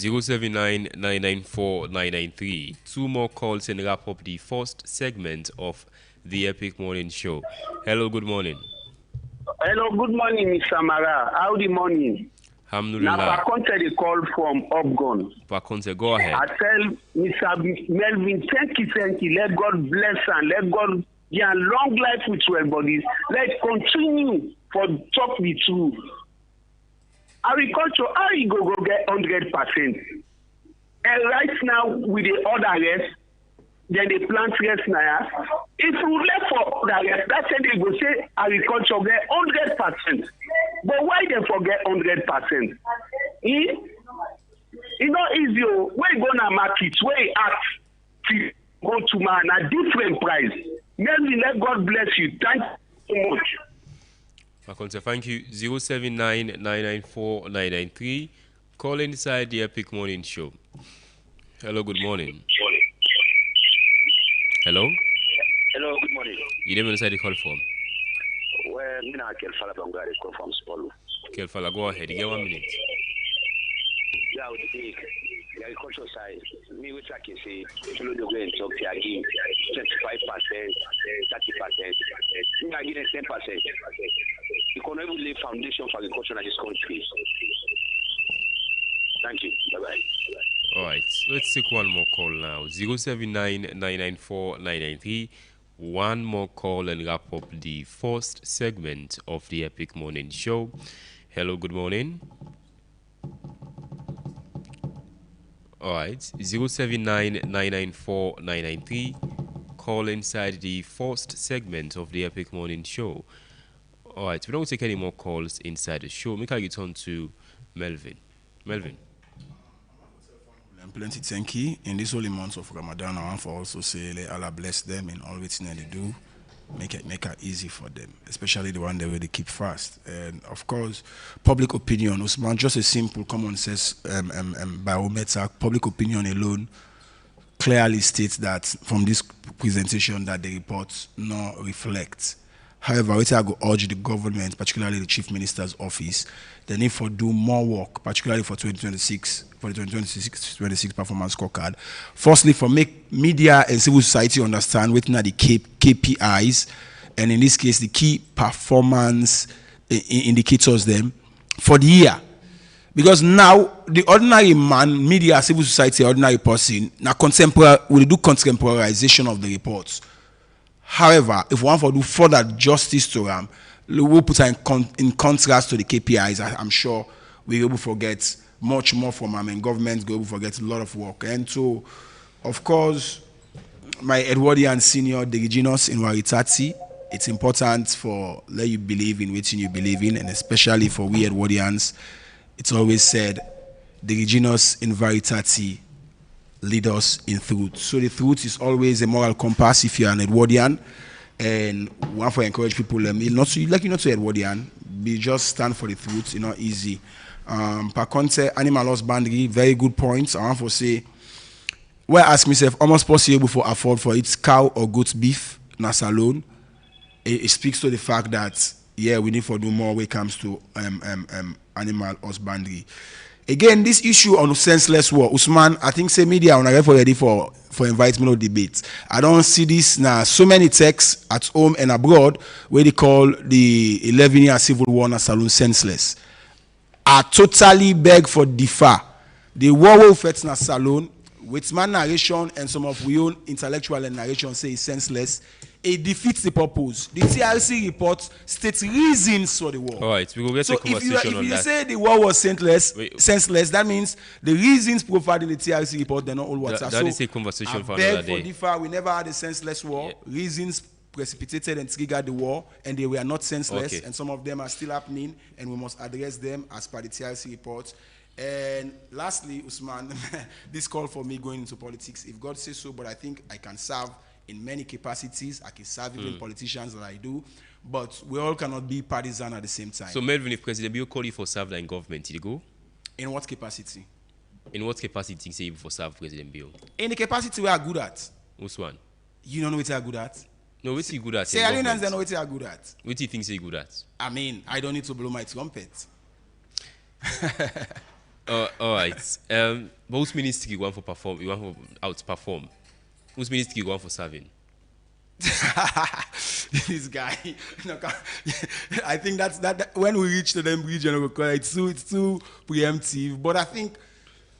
079 Two more calls and wrap up the first segment of the Epic Morning Show. Hello, good morning. Hello, good morning, Mr. Mara. How the morning? Alhamdulillah. Now, Paconte, the call from Upgon. Paconte, go ahead. I tell Mr. Melvin, thank you. Let God bless and let God give a long life with your bodies. Let's continue for talk the truth. Agriculture, how you go get 100%? And right now, with the other rest, then they plant rest now. If we left for the rest, that's when they go say agriculture get 100%. But why they forget 100%? It's not easy. Where you go to market, where you ask to go to man a different price. Maybe let God bless you. Thank you so much. Thank you. 079 Call inside the Epic Morning Show. Hello, good morning. Hello? Hello, good morning. You didn't inside the call form. Well, I'm not Kelfala Bangari call from Spolu. Kelfala, go ahead. You get 1 minute. Yeah, with the agricultural side, me which I can say, if you don't go and talk to again, 25%, 30%, me I give them 10%. You can never lay foundation for agriculture in this country. Thank you. Bye-bye. All right, let's take one more call now. 079 One more call and wrap up the first segment of the Epic Morning Show. Hello, good morning. All right, 079 Call inside the first segment of the Epic Morning Show. All right, we don't take any more calls inside the show. Make I get on to Melvin. Melvin. Plenty thank you. In this holy month of Ramadan, I want to also say let Allah bless them in all which they do. Make it easy for them, especially the one that really keep fast. And of course, public opinion, Usman, just a simple common sense barometer. Public opinion alone clearly states that from this presentation that the reports not reflect. However, I go urge the government, particularly the Chief Minister's office, the need for do more work, particularly for 2026, for the 2026 performance scorecard. Firstly, for make media and civil society understand what are the KPIs, and in this case, the key performance indicators them for the year. Because now, the ordinary man, media, civil society, ordinary person, now will do contemporarization of the reports. However, if we want to do further justice to them, we'll put in contrast to the KPIs. I'm sure we're able to forget much more from them, and government will forget a lot of work. And so, of course, my Edwardian senior Diriginos in Waritati, it's important for let you believe in what you believe in, and especially for we Edwardians, it's always said, Diriginos in Waritati, lead us in truth. So the truth is always a moral compass if you're an Edwardian, and one for encourage people not to Edwardian, be just stand for the truth. It's not easy. Paconte, animal husbandry, very good points. I want to say, where I ask myself, almost possible for afford for its cow or goat beef, not alone. It speaks to the fact that yeah, we need to do more when it comes to animal husbandry. Again, this issue on senseless war, Usman, I think say media on ready for invite me no debate. I don't see this now. So many texts at home and abroad where they call the 11-year civil war na saloon senseless. I totally beg for differ. The war will fight na saloon with my narration and some of we own intellectual narration say it's senseless. It defeats the purpose. The TRC report states reasons for the war. All right, we will get a conversation on that. If you say the war was senseless, that means the reasons provided in the TRC report, they're not all what's that is a conversation for another day. Differ. We never had a senseless war. Yeah. Reasons precipitated and triggered the war, and they were not senseless, and some of them are still happening, and we must address them as per the TRC report. And lastly, Usman, this call for me going into politics, if God says so, but I think I can serve in many capacities. I can serve even politicians that I do, but we all cannot be partisan at the same time. So, Melvin, if President Bill call you for serve in government, did you go? In what capacity? In what capacity say you for serve President Bill? In the capacity we are good at. Which one? You don't know what you are good at? No, what you good at? Say Aliens don't know what you are good at. What do you think you're good at? I mean, I don't need to blow my trumpet. All right. But whose ministry you want for perform? You want for outperform? Whose ministry you want for serving? This guy. I think that when we reach to them regional, it's too preemptive. But I think,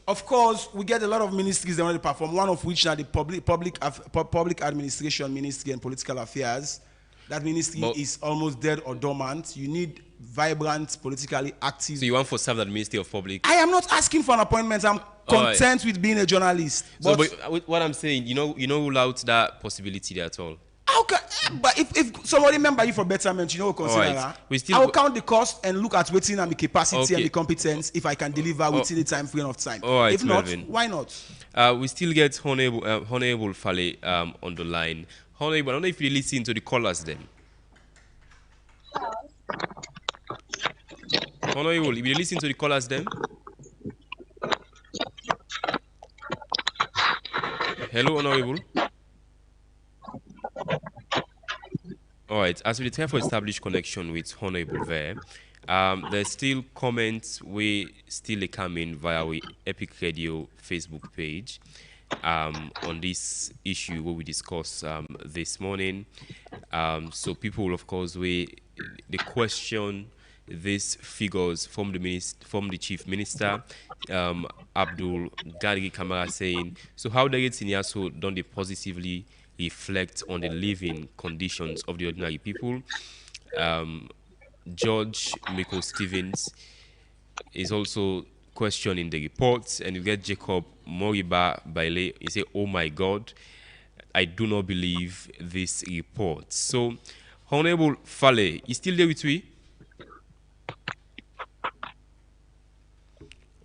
of course, we get a lot of ministries that want to perform. One of which are the public administration ministry and political affairs. That ministry is almost dead or dormant. You need vibrant, politically active. So you want for serve that Ministry of Public? I am not asking for an appointment. I'm content with being a journalist. But what I'm saying, you know, rule out that possibility there at all. Okay, but if somebody remember you for betterment, consider that. I will count the cost and look at waiting and the capacity and the competence if I can deliver within the time frame of time. Right, if not, Melvin. Why not? We still get Honorable Fale on the line. Honorable, I don't know if you listen to the callers then. Honorable, if you listen to the callers then. Hello, Honorable. All right, as we try for established connection with Honorable there, there's still comments we still coming via our Epic Radio Facebook page on this issue what we discussed this morning. So people, of course, they question these figures from the Chief Minister, Abdul Gadri Kamara, saying, so how does it Siniaso don't they positively reflect on the living conditions of the ordinary people? George Miko Stevens is also questioning the reports, and you get Jacob Moriba Baile. He say, "Oh my God, I do not believe this report." So, Honorable Fale, is still there with me?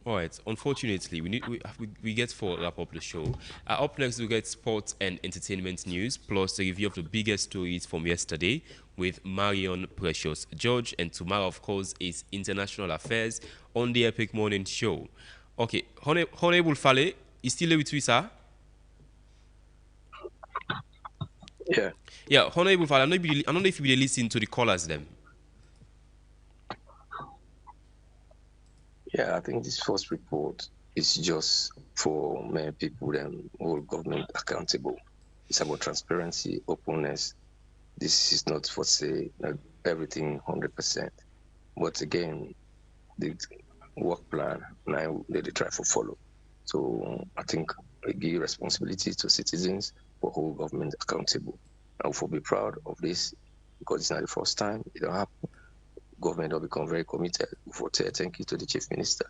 All right. Unfortunately, we get to wrap up the show. Up next, we get sports and entertainment news, plus a review of the biggest stories from yesterday with Marion Precious George. And tomorrow, of course, is international affairs on the Epic Morning Show. Okay, Honorable Fale, is still there with you, sir? Yeah. Yeah, Honorable Fale, I don't know if you will listen to the callers then. Yeah, I think this first report is just for many people and hold government accountable. It's about transparency, openness. This is not for say everything 100%. But again, the work plan now they try to follow. So I think we give responsibility to citizens for hold government accountable. And we'll be proud of this because it's not the first time it will happen. Government will become very committed. Thank you to the Chief Minister.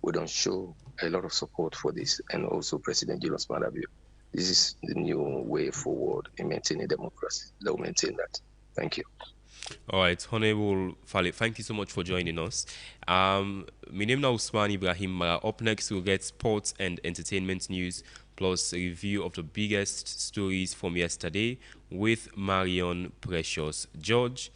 We don't show a lot of support for this, and also President Julius Maada Bio. This is the new way forward in maintaining democracy. They'll maintain that. Thank you. All right, Honorable Fale, thank you so much for joining us. My name is Usman Ibrahim. Up next, we'll get sports and entertainment news, plus a review of the biggest stories from yesterday with Marion Precious George.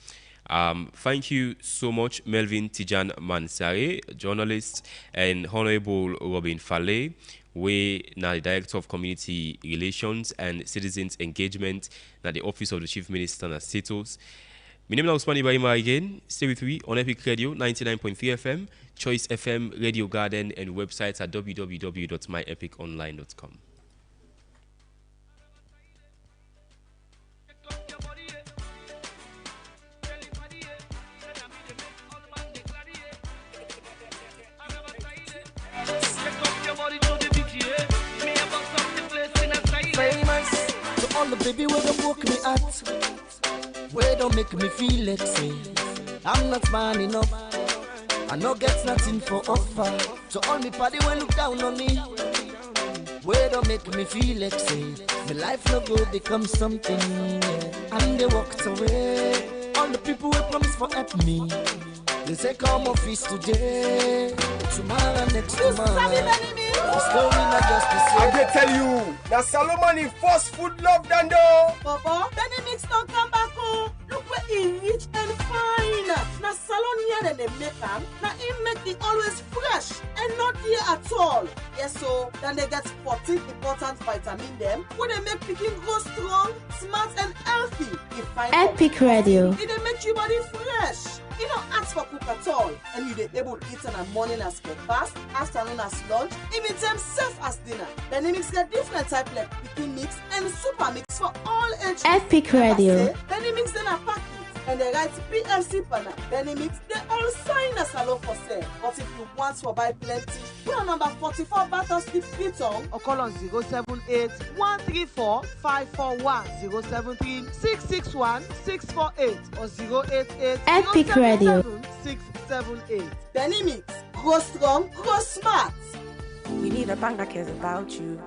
Thank you so much, Melvin Tijan Mansare, journalist, and Honorable Robin Fale, we now the Director of Community Relations and Citizens Engagement at the Office of the Chief Minister na Setos. My name is Usman Ibrahim again. Stay with me on Epic Radio 99.3 FM, Choice FM, Radio Garden, and websites at www.myepiconline.com. The baby where don't woke me at, where don't make me feel like say I'm not man enough, I no get nothing for offer. So all me party when look down on me, where don't make me feel like say my life no go become something, and they walked away. All the people who promise for help me, they say come office today, tomorrow next tomorrow. The story not just the same. I can tell you, now Solomon in fast food love Dando. Papa, Benny Mix don't come back home. Look where he rich and fine. Now salon here than they make them. Now he make it always fresh and not here at all. Yes, so then they get 14 important vitamin them where they make picking grow strong, smart and healthy. Epic Radio. It they make your body fresh. You don't ask for cook at all, and you dey able to eat in the morning as breakfast, afternoon as lunch, even them serve as dinner. Benimix get different type like pikin mix and super mix for all ages. Epic Radio. Benimix then a packet. And they write PLC panel. Benimix, they all sign a salon for sale. But if you want to buy plenty, we are number 44 Battle Street, Freetown, or call on 078-134-541, 073-661-648, or 088 Epic Radio. 678. Benimix, grow strong, grow smart. We need a bank that cares about you.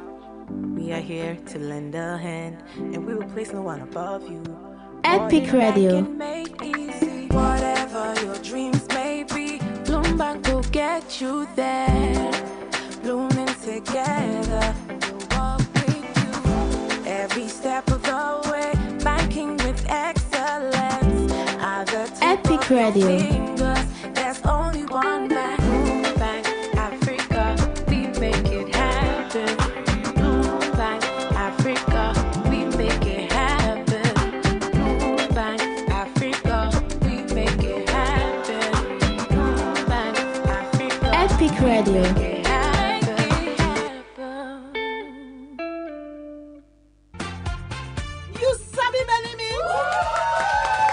We are here to lend a hand, and we will place no one above you. Epic Radio. Whatever your dreams may be, Bloombank will get you there. Blooming together, we'll walk with you every step of the way. Banking with excellence. Epic Radio. Fingers, there's only one bank. Bloombank Africa, we make it happen. Bloombank Africa, we make it happen. Epic Radio. You sabi Benimix?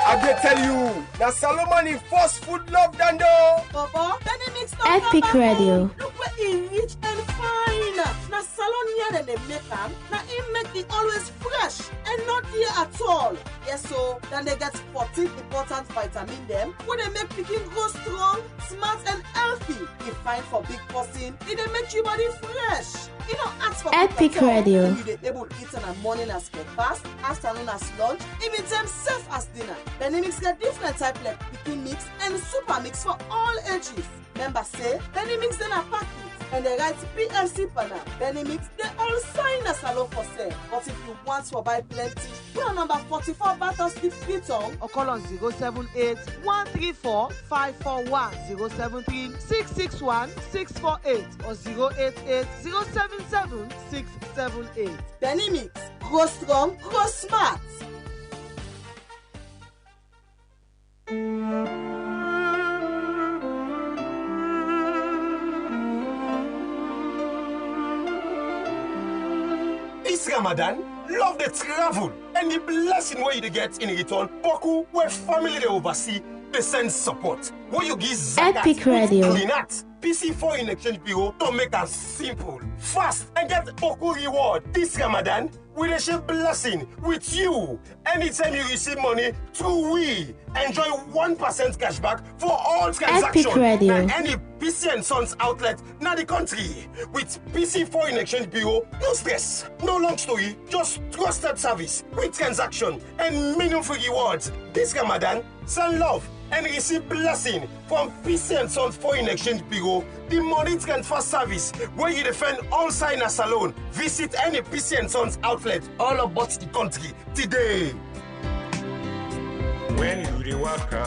I dey tell you, na Solomon in first food love dando. Papa, Benimix don't Epic come back Radio. home. Look where he rich and fine. Na salon here than they make am. Na him make it always fresh and not here at all. Yes, so then they get 14 important vitamin them where they make picking grow strong, smart and healthy. If fine for big person, it dey make your body fresh. You don't ask for Epic cook at all, Radio. and you dey able to eat in the morning as breakfast, afternoon as lunch, even them serve as dinner. Benimix get different type like pikin mix and super mix for all ages. Members say Benimix then a packet. And they write PLC panel. Benimix, they all sign a salon for sale. But if you want to buy plenty, we are number 44 Battle Street, Freetown, or call on 078-134-541, 073-661-648, or 088-077-678. Benimix, grow strong, grow smart. This Ramadan, love the travel and the blessing where you get in return. Boku, where family they oversee, they send support. Where you give zakat, Epic Radio. clean out. PC Foreign Exchange Bureau to make us simple, fast, and get Boku reward this Ramadan. We dey share blessing with you. Anytime you receive money through we enjoy 1% cashback for all transactions. Epic Radio. Na any PC and Sons outlet na the country. With PC Foreign Exchange Bureau, no stress, no long story, just trusted service with transaction and meaningful rewards. This Ramadan, send love and receive blessing from PC and Sons Foreign Exchange Bureau, the money transfer service where you defend all signers alone. Visit any PC and Sons outlet all about the country today. When you dey waka,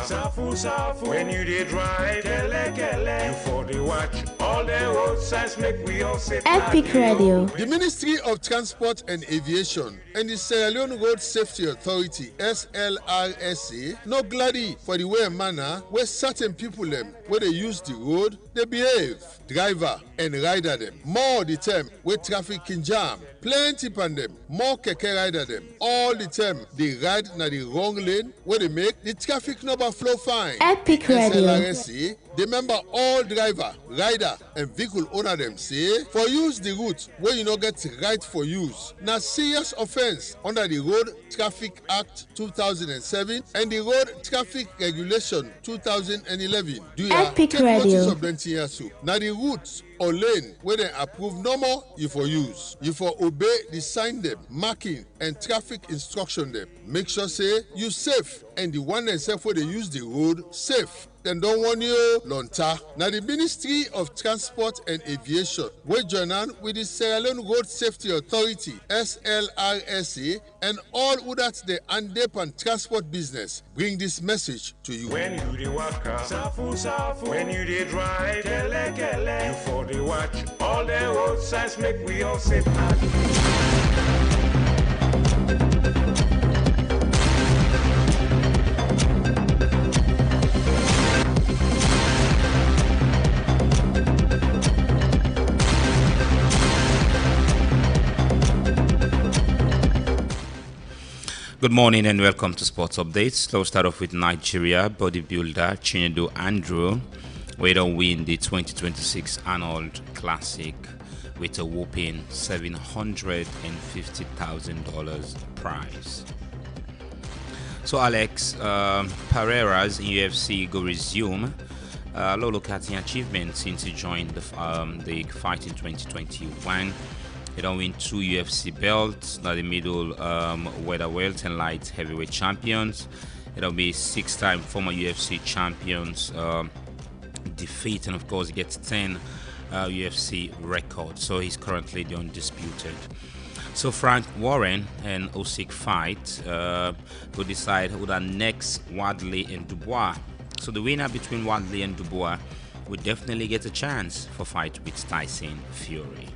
when you dey drive, you for the watch. All the road signs make we all say Epic Radio. The Ministry of Transport and Aviation and the Sierra Leone Road Safety Authority (SLRSA) no gladdy for the way and manner where certain people them where they use the road, they behave. Driver and rider them. More the time where traffic in jam. Plenty pan them. More keke rider them. All the time they ride na the wrong lane where they make the traffic number flow fine. Epic Radio. SLRSA, the member all driver, rider and vehicle owner them say for use the route where you no get right for use. Now serious offense under the Road Traffic Act 2007 and the Road Traffic Regulation 2011. Do you Epic take Radio. notice of them years? Now the routes or lane where they approve normal you for use. You for obey the sign them, marking and traffic instruction them. Make sure say you safe and the one themselves where they use the road safe. Then don't want you lonta. Now the Ministry of Transport and Aviation will join on with the Sierra Leone Road Safety Authority (SLRSA) and all who that the Andep and transport business bring this message to you. When you dey waka, when you dey drive, you for the watch. All the road signs make we all say Good morning and welcome to Sports Updates. Let's start off with Nigeria bodybuilder Chinedu Andrew, where they win the 2026 Arnold Classic with a whopping $750,000 prize. So Alex Pereira's UFC go resume. Look at the achievement since he joined the fight in 2021. He don't win 2 UFC belts, the middle welterweight and light heavyweight champions. It'll be 6-time former UFC champions defeat, and of course he gets 10 UFC records. So he's currently the undisputed. So Frank Warren and Usyk fight will decide who the next Wadley and Dubois. So the winner between Wadley and Dubois will definitely get a chance for fight with Tyson Fury.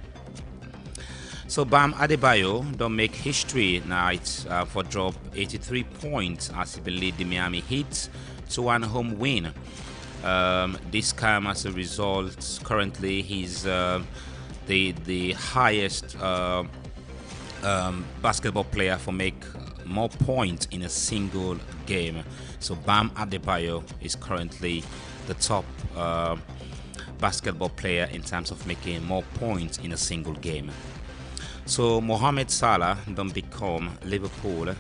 So Bam Adebayo don't make history night for drop 83 points as he will lead the Miami Heat to one home win. This come as a result. Currently, he's the highest basketball player for make more points in a single game. So Bam Adebayo is currently the top basketball player in terms of making more points in a single game. So Mohamed Salah don't become Liverpool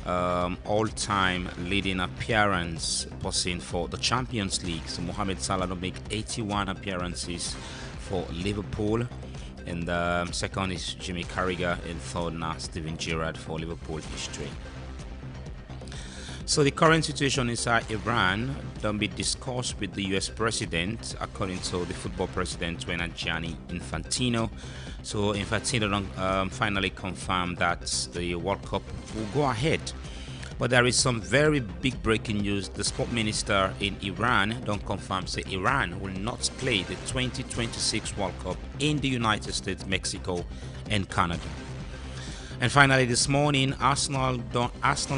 all-time leading appearance person for the Champions League. So Mohamed Salah don't make 81 appearances for Liverpool, and second is Jimmy Carragher, and third now Steven Gerrard for Liverpool history. So the current situation inside Iran don't be discussed with the US president, according to the football president Gianni Infantino. So Infantino don't finally confirmed that the World Cup will go ahead. But there is some very big breaking news. The sport minister in Iran don't confirm say Iran will not play the 2026 World Cup in the United States, Mexico, and Canada. And finally, this morning, Arsenal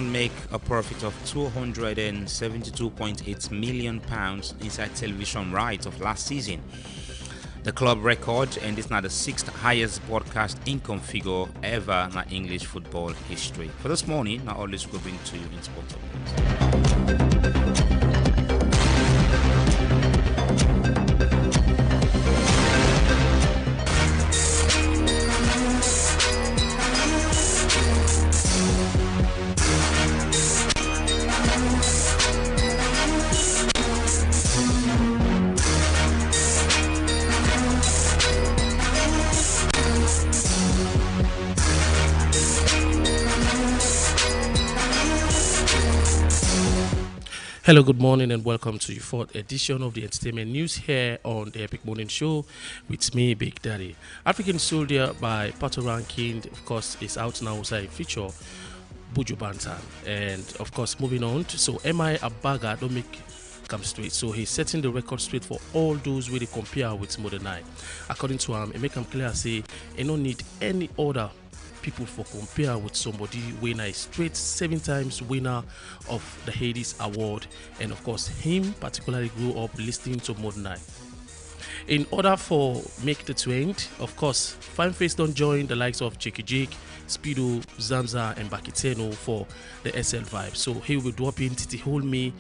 make a profit of £272.8 million inside television rights of last season. The club record, and it's now the 6th highest broadcast income figure ever in English football history. For this morning, now all this will bring to you in Sports Updates. Hello, good morning, and welcome to your 4th edition of the entertainment news here on the Epic Morning Show with me, Big Daddy. African Soldier by Pato Rankin, of course, is out now as a feature Buju Banton. And of course, moving on, so M.I. Abaga don't make come straight. So he's setting the record straight for all those where they compare with Modern Night. According to him, it make him clear say he don't need any other people for compare with somebody winner a straight 7 times winner of the Hades Award, and of course him particularly grew up listening to Modern Night. In order for make the trend, of course Fine Face don't join the likes of Jake Jake, Speedo, Zamza and Bakiteno for the SL vibe. So he will drop in Titi Hold Me,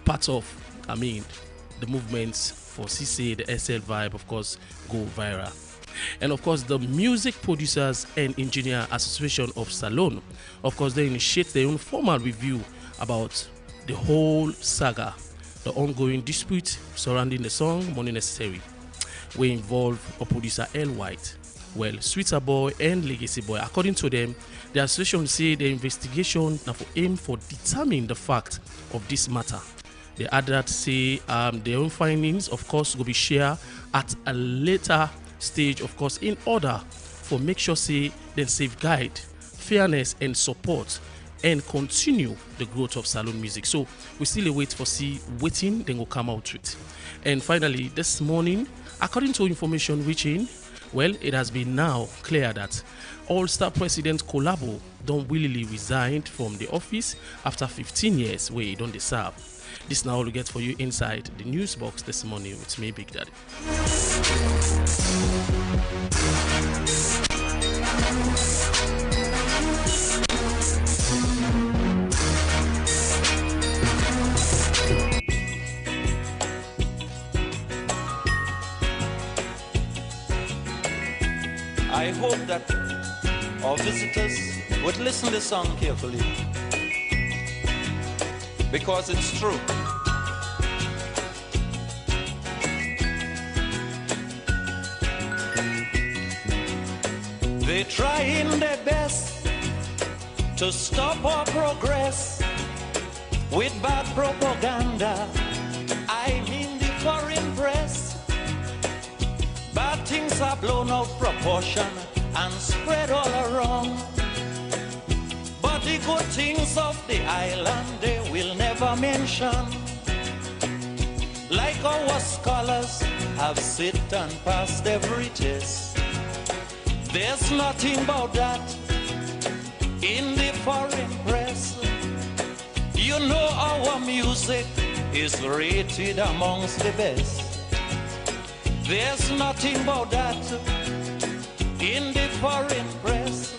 part of the movements for CC, the SL vibe, of course, go viral. And of course, the Music Producers and Engineer Association of Salone, of course, they initiate their own formal review about the whole saga, the ongoing dispute surrounding the song Money Necessary, will involve a producer L White, well, Sweeter Boy and Legacy Boy. According to them, the association say the investigation now for aim for determining the fact of this matter. They add that say their own findings, of course, will be shared at a later stage, of course, in order for make sure say then safeguard fairness and support and continue the growth of salon music. So we still wait for see waiting then will come out with. And finally, this morning, according to information reaching, well, it has been now clear that All-Star President Collabo don't willingly resigned from the office after 15 years where he don't deserve. This now will get for you inside the news box this morning with me, Big Daddy. I hope that our visitors would listen to the song carefully, because it's true. They're trying their best to stop our progress with bad propaganda. I mean the foreign press. Bad things are blown out proportion and spread all around. But the good things of the island they will never mention. Like our scholars have sit and passed every test. There's nothing about that in the foreign press. You know our music is rated amongst the best. There's nothing about that in the foreign press.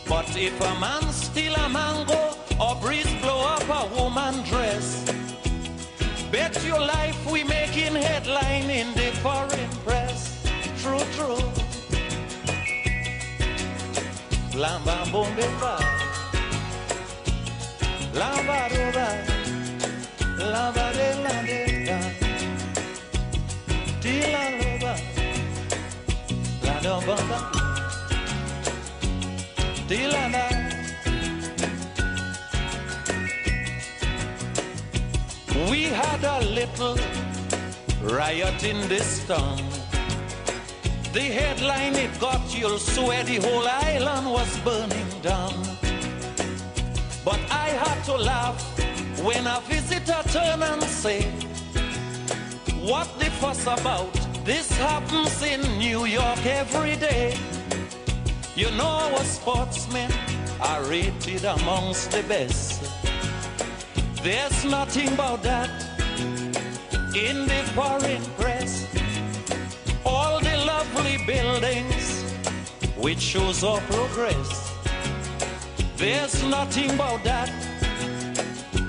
But if a man steal a mango or breeze blow up a woman dress, bet your life we making headline in the foreign press. True, true. Lamba bombe ba, lamba do ba, lamba de la de da, di la lo ba, la do ba ba, di la da. We had a little riot in this town. The headline it got, you'll swear the whole island was burning down. But I had to laugh when a visitor turned and say, what the fuss about? This happens in New York every day. You know our sportsmen are rated amongst the best. There's nothing about that in the foreign press. All the lovely buildings which shows our progress. There's nothing about that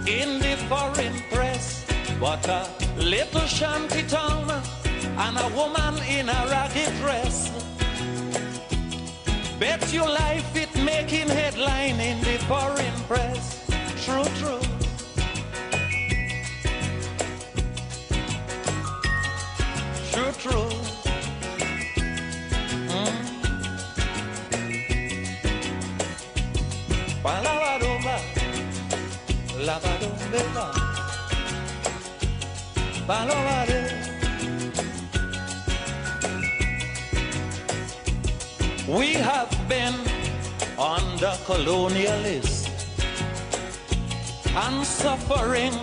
in the foreign press. But a little shanty town and a woman in a ragged dress. Bet your life it making headline in the foreign press. True, true. True, true. Palavaroma, lavadomba, palavare. We have been under colonialists and suffering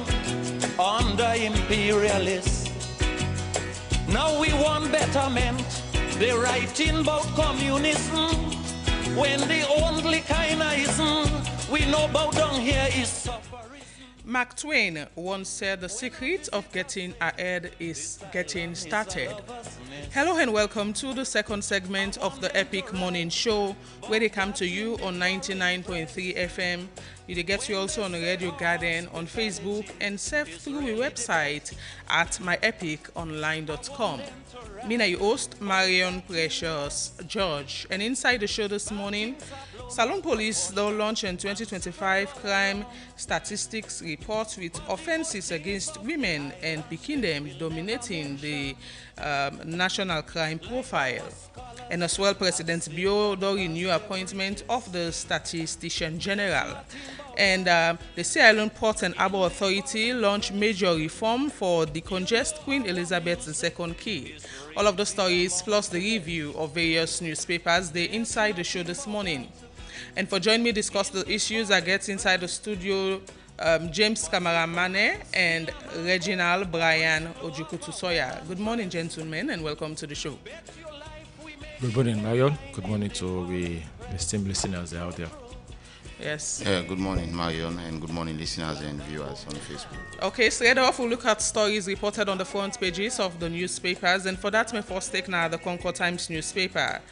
under imperialists. Now we want betterment. They're writing about communism when the only kind of ism we know about down here is suffering. Mark Twain once said the secret of getting ahead is getting started. Hello and welcome to the second segment of the Epic Morning Show, where they come to you on 99.3 FM. They get you also on Radio Garden, on Facebook, and surf through the website at myepiconline.com. Me na your host, Marion Precious George. And inside the show this morning, Salon Police will launch a 2025 crime statistics report with offenses against women and picking them dominating the national crime profile. And as well, President Bio will renew appointment of the Statistician General. And the Sierra Leone Port and Harbour Authority launched major reform for decongest Queen Elizabeth II Quay. All of the stories plus the review of various newspapers, they inside the show this morning. And for joining me to discuss the issues, I get inside the studio James Kamaramane and Reginald Brian Ojukutusoya. Good morning, gentlemen, and welcome to the show. Good morning, Marion. Good morning to the esteemed listeners out there. Yes. Good morning, Marion, and good morning, listeners and viewers on Facebook. Okay, straight off, we'll look at stories reported on the front pages of the newspapers, and for that, my first take now the Concord Times newspaper.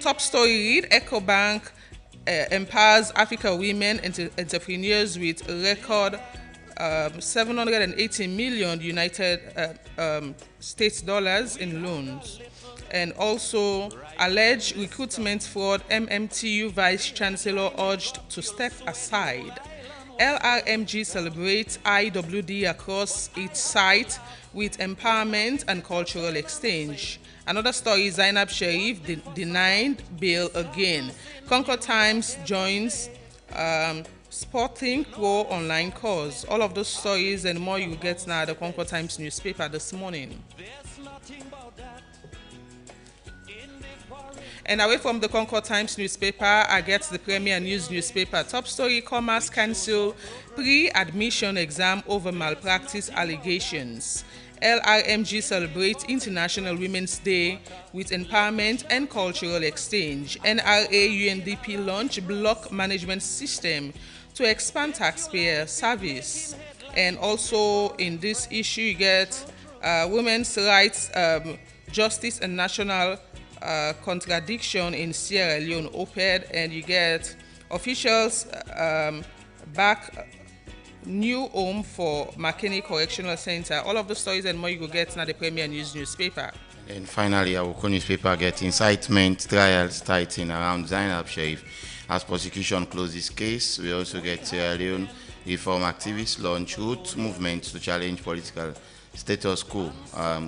Top story read: EcoBank empowers Africa women entrepreneurs with record 780 million United States dollars in loans. And also, alleged recruitment fraud, MMTU Vice Chancellor urged to step aside. LRMG celebrates IWD across its site with empowerment and cultural exchange. Another story, Zainab Sharif denied bail again. Concord Times joins Sporting Pro online course. All of those stories and more you get now at the Concord Times newspaper this morning. And away from the Concord Times newspaper, I get the Premier News newspaper. Top story, Commerce cancel pre-admission exam over malpractice allegations. LRMG celebrates International Women's Day with empowerment and cultural exchange. NRA UNDP launch block management system to expand taxpayer service. And also in this issue, you get women's rights, justice and national contradiction in Sierra Leone OPED, and you get officials back new home for McKinney Correctional Center. All of the stories and more you will get now the Premier News newspaper. And finally, our newspaper gets incitement trial starting around Zainab Sharif as prosecution closes case. We also get Sierra Leone reform activists launch root movement to challenge political status quo.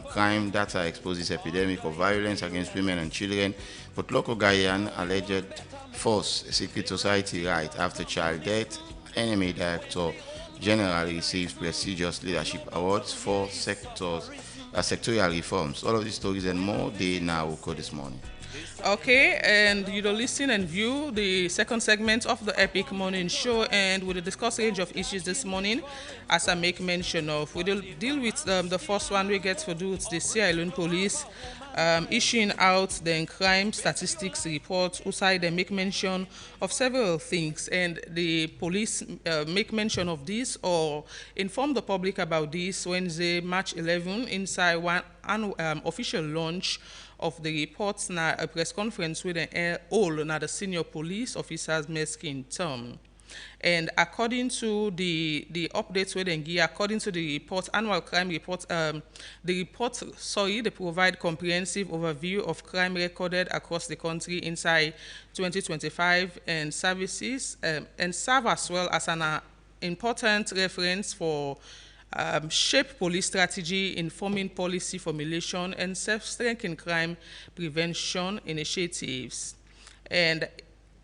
Crime data exposes epidemic of violence against women and children. But local Guyana alleged force secret society right after child death. Enemy Director General receives prestigious leadership awards for sectorial reforms. All of these stories and more, they now occur this morning. Okay, and you will listen and view the second segment of the Epic Morning Show, and we'll discuss a range of issues this morning, as I make mention of. We'll deal with the first one we get to do with the Sierra Leone Police issuing out the crime statistics report. Usai, they make mention of several things, and the police make mention of this or inform the public about this Wednesday, March 11, inside one official launch of the reports na a press conference with all na the senior police officers in term. And according to the updates with Engi, according to the report, annual crime report, they provide comprehensive overview of crime recorded across the country inside 2025 and services, and serve as well as an important reference for shape police strategy, informing policy formulation, and self-strengthening crime prevention initiatives. And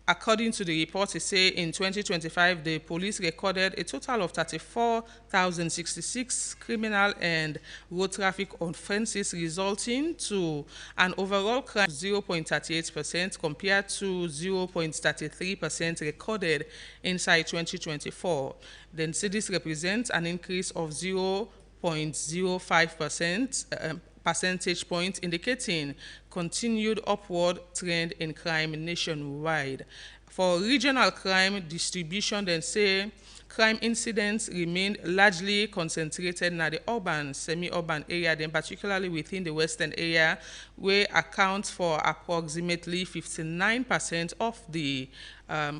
according to the report, it says in 2025, the police recorded a total of 34,066 criminal and road traffic offenses, resulting to an overall crime of 0.38% compared to 0.33% recorded inside 2024. Then this represents an increase of 0.05% percentage point, indicating continued upward trend in crime nationwide. For regional crime distribution, then say crime incidents remain largely concentrated in the urban, semi-urban area, then particularly within the western area, where accounts for approximately 59% of the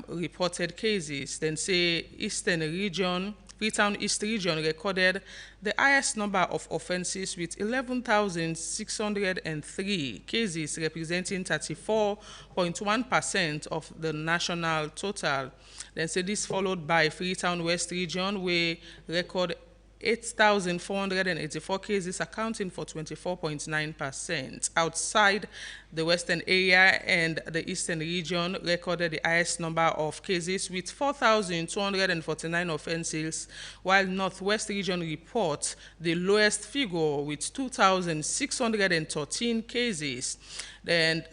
reported cases. Then say eastern region, Freetown East region recorded the highest number of offenses with 11,603 cases, representing 34.1% of the national total. Then say this followed by Freetown West region, where record 8,484 cases, accounting for 24.9%. Outside the western area and the eastern region recorded the highest number of cases with 4,249 offenses, while northwest region reports the lowest figure with 2,613 cases. Then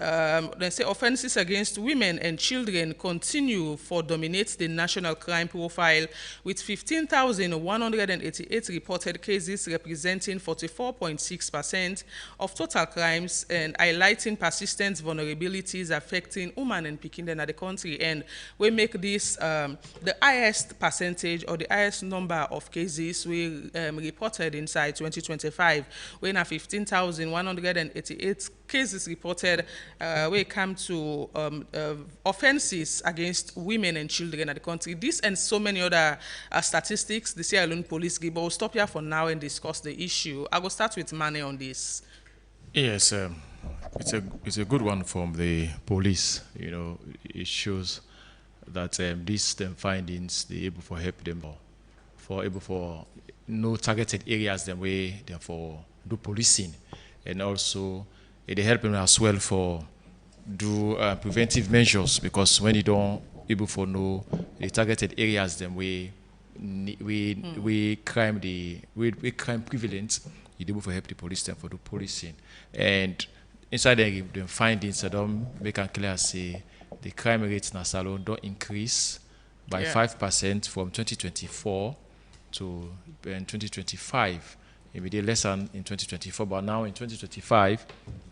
they say offenses against women and children continue to dominate the national crime profile, with 15,188 reported cases, representing 44.6% of total crimes, and highlighting persistent vulnerabilities affecting women and Pekin in the country. And we make this the highest percentage or the highest number of cases we reported inside 2025, when 15,188 cases reported when it comes to offenses against women and children in the country. This and so many other statistics the Sierra Leone Police give. But we'll stop here for now and discuss the issue. I will start with Mane on this. Yes, It's a good one from the police. You know, it shows that these findings they able for help them for able for no targeted areas them way therefore do policing, and also they help them as well for do preventive measures, because when you don't able for know the targeted areas them we crime prevalent, you able for help the police them for do policing. And inside the findings that don't make it clear say the crime rates in Salone don't increase by 5% from 2024 to 2025. It will be less than in 2024, but now in 2025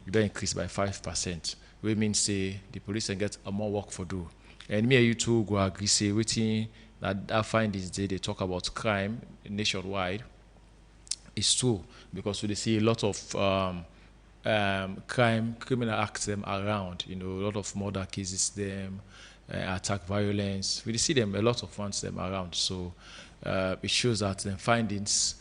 it don't increase by 5%. Which means say the police can get more work for do. And me and you two go agree say waiting that findings they talk about crime nationwide is true, because we see a lot of criminal acts them around, you know, a lot of murder cases them, attack violence. We see them a lot of ones them around. So it shows that the findings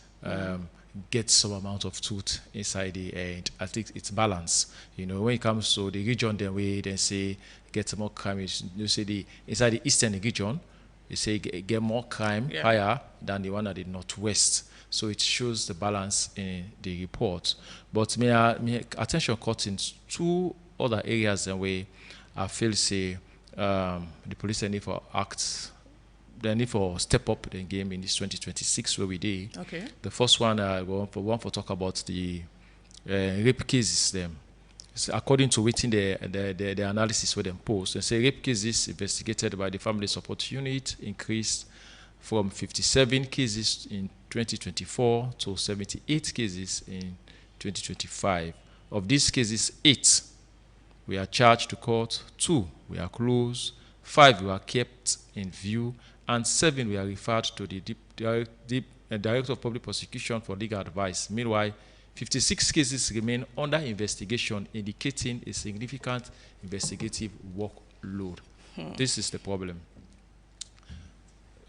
get some amount of truth inside it, and I think it's balance. You know, when it comes to the region, then we then say get more crime. You say the inside the eastern region, you say get more crime higher than the one at the northwest. So it shows the balance in the report. But may attention caught in two other areas and where I feel say the police need for act, they need for step up the game in this 2026 where we did. Okay. The first one one for talk about the rape cases them. So according to waiting the analysis where them post, they say rape cases investigated by the Family Support Unit increased from 57 cases in 2024 to 78 cases in 2025. Of these cases, 8 were charged to court, 2 were closed, 5 were kept in view, and 7 were referred to the Director of Public Prosecution for legal advice. Meanwhile, 56 cases remain under investigation, indicating a significant investigative workload. This is the problem.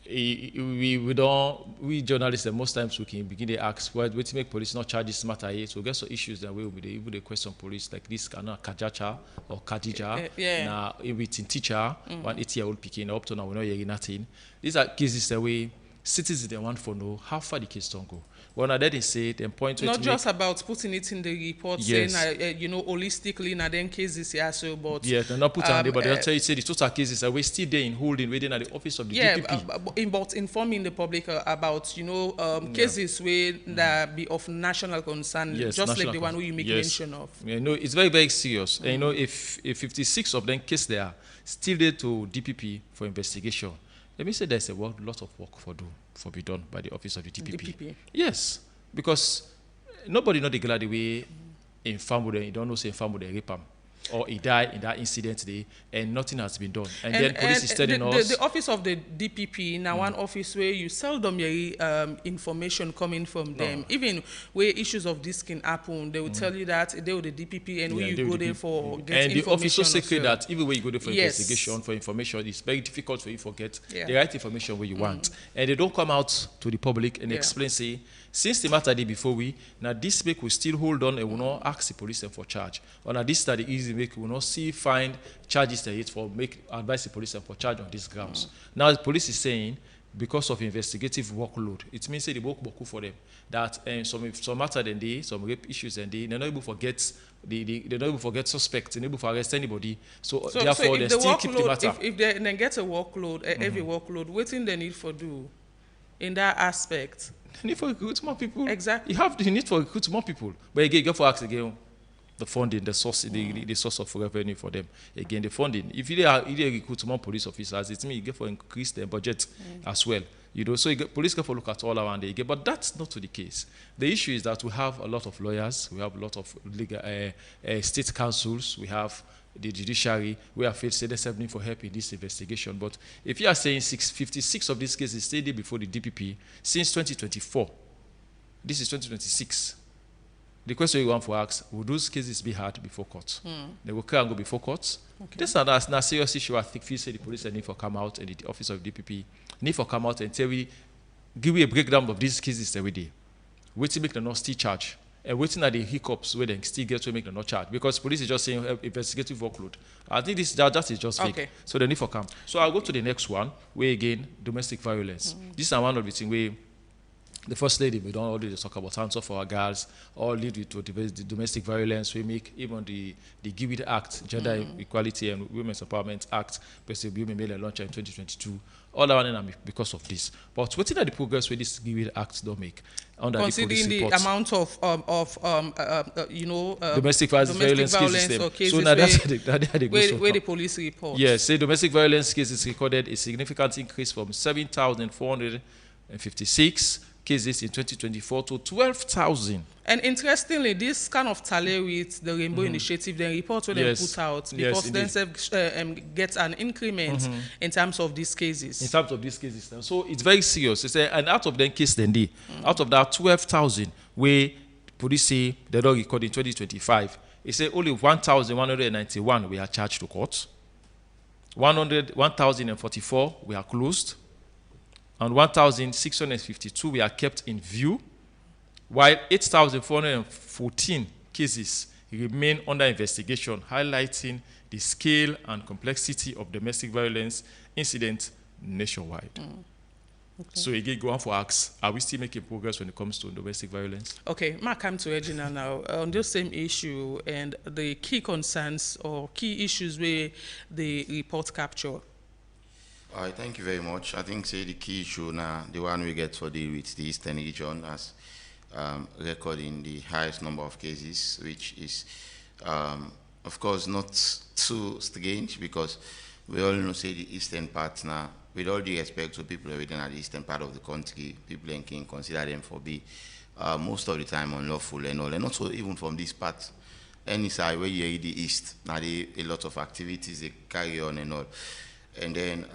We journalists, most times we can begin to ask, well, to make police not charge this matter here. So we get some issues that we will be able to question police like this kind of Kajacha or Khadija, now within teacher, 1 8-year-old picking up to now we're not hearing nothing. These are cases that we citizens they want to know how far the case don't go. When I did say the point not just about putting it in the report, saying you know holistically na then cases so but they're not put on there, but they'll tell you say the total cases are we still there in holding waiting at the office of the DPP. But informing the public about cases where that be of national concern, just like the one where you make mention of. Yeah, no, it's very, very serious. And you know, if 56 of them cases they are still there to DPP for investigation, let me say there's a lot of work for be done by the office of the DPP. Yes, because nobody know the glad way in farm you don't know say in farm they rape him or he died in that incident today and nothing has been done. And then police is telling us the office of the DPP now one office where you seldom hear information coming from them. Even where issues of this can happen, they will tell you that they were the DPP and where you go there for get and information. the office so secret that even when you go there for investigation for information, it's very difficult for you to get the right information where you want. And they don't come out to the public and explain say since the matter day before we now this make we still hold on and will not ask the police for charge. Or now this study easy make we will not see find charges that for make advise the police for charge on these grounds. Now the police is saying because of investigative workload, it means say the work for them that some matter than they some rape issues and they're not able to forget they're not able to forget suspects, they're not able to arrest anybody. So therefore they still keep the matter. If they then get a workload, every workload, what thing they need for do in that aspect? You need to recruit more people. Exactly. You need to recruit more people. But again, you have to ask again the funding, the source, the source of revenue for them. Again, the funding. If you recruit more police officers, it means you get to increase their budget as well. You know, so police get to look at all around it. But that's not the case. The issue is that we have a lot of lawyers, we have a lot of legal, state councils, we have the judiciary, we have faced CDSF for help in this investigation. But if you are saying 56 of these cases stayed there before the DPP since 2024, this is 2026. The question you want to ask, will those cases be heard before court? They will come and go before court. Okay. This is not a serious issue. I think the police need to come out and the office of DPP need to come out and tell we, give you a breakdown of these cases every day. Wait to make the not still charge. and waiting at the hiccups where they still get to make them not charge, because police is just saying investigative workload. I think that is just fake. So they need for come. So I'll go to the next one, where again domestic violence. This is one of the things where the first lady, we don't already talk about answer for our girls, all lead to the domestic violence. We make even the Give It Act, Gender Equality and Women's Empowerment Act, basically we made a launch in 2022. All that one because of this. But what is the progress with this Give It Act don't make? Under Considering the amount of domestic violence cases, or cases so now where the police report. Yes, say domestic violence cases recorded a significant increase from 7,456 cases in 2024 to 12,000. And interestingly, this kind of tally with the Rainbow Initiative, the report when they put out, because then gets an increment in terms of these cases. In terms of these cases. So it's very serious. It's and out of them cases, out of that 12,000, where police say they don't record in 2025, it say only 1,191 we are charged to court. 1,044 we are closed. And 1,652 we are kept in view, while 8,414 cases remain under investigation, highlighting the scale and complexity of domestic violence incidents nationwide. So again, go on for asks, are we still making progress when it comes to domestic violence? Okay, Mark, come to Regina now on this same issue and the key concerns or key issues where the report capture. All right, thank you very much. I think the key issue now, the one we get for deal with the Eastern region as recording the highest number of cases, which is, of course, not too strange because we all know, say, the Eastern part now, with all due respect to people within the Eastern part of the country, people can consider them for be most of the time unlawful and all, and also even from this part, any side where you're in the East, now a lot of activities they carry on and all. And then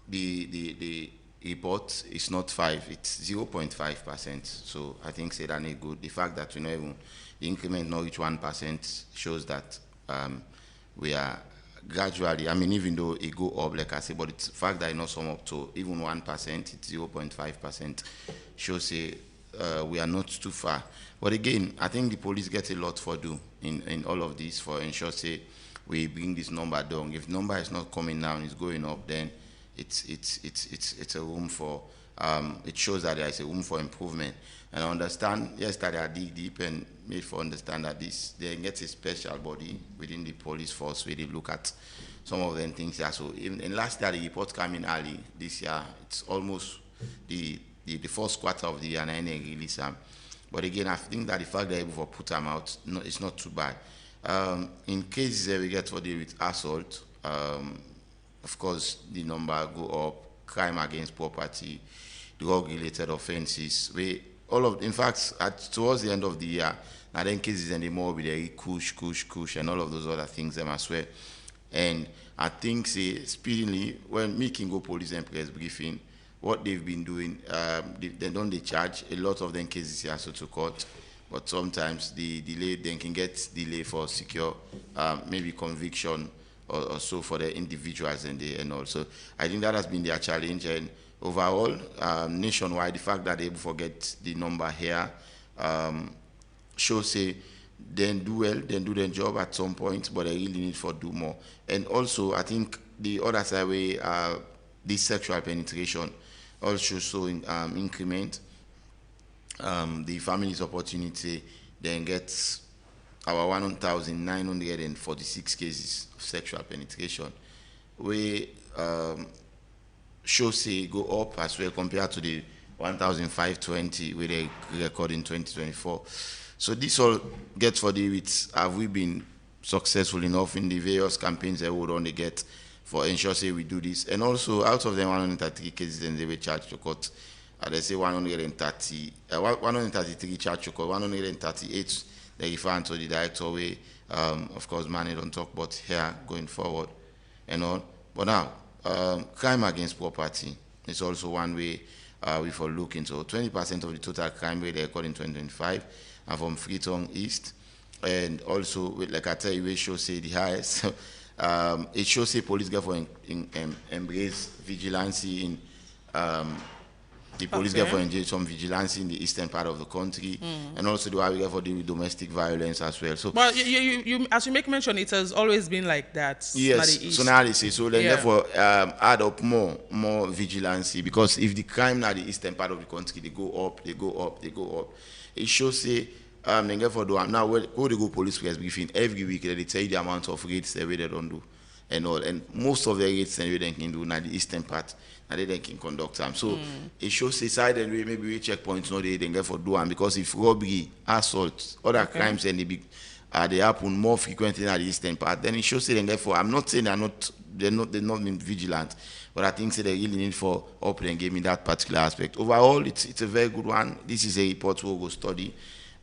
the report is not 5, it's 0.5%. So I think say that is good. The fact that even the increment not reach 1% shows that we are gradually, I mean, even though it go up, like I say, but it's the fact that it not sum up to even 1%, it's 0.5%, shows say we are not too far. But again, I think the police get a lot for do in all of this for ensure say we bring this number down. If the number is not coming down, it's going up, then it's a room for, it shows that there is a room for improvement. And I understand, yes, that I dig deep and made for understand that they get a special body within the police force where they look at some of them things here. So in last year, the report came in early. This year, it's almost the first quarter of the year and I release them. But again, I think that the fact they're able to put them out, it's not too bad. In cases that we get for deal with assault, of course, the number go up, crime against property, drug-related offenses. In fact, towards the end of the year, now then cases anymore with the kush, and all of those other things, them as well. And I think, say, speedily, when making go police and press briefing, what they've been doing, they don't charge a lot of them cases here so to court. But sometimes the delay, they can get delay for secure, maybe conviction or so for the individuals and also. I think that has been their challenge. And overall, nationwide, the fact that they forget the number here shows say they do well, they do their job at some point, but they really need to do more. And also, I think the other side way, this sexual penetration also showing increment. The family's opportunity then gets our 1,946 cases of sexual penetration. We show say go up as well compared to the 1,520 we they record in 2024. So this all gets for the with have we been successful enough in the various campaigns that we would only get for ensure say we do this. And also out of them 133 cases then they were charged to court. They say 133 charge to court, 138 they refer to the director way, of course, money don't talk about here going forward and all. But now, crime against property is also one way we for look into. 20% of the total crime rate they record in 2025 and from Freetown East. And also, like I tell you, we show say the highest. It shows say police get for embrace vigilance in The police Okay. get for engage some vigilance in the eastern part of the country, and also the way we get for deal with domestic violence as well. So But you as you make mention, it has always been like that. yes, not the so East. now they say so then Yeah. therefore add up more vigilancy, because if the crime now the eastern part of the country they go up. It shows say then therefore do now where they go police press briefing every week they tell you the amount of raids they don't do and all, and most of the raids they can do now the eastern part now they can conduct them. So it shows say side and maybe we checkpoints no they therefore do them, because if robbery, assault, other crimes and they happen more frequently in the eastern part, then it shows say therefore I'm not saying they're not being vigilant, but I think say they really need for up and game in that particular aspect. Overall, it's a very good one. This is a report we'll go study,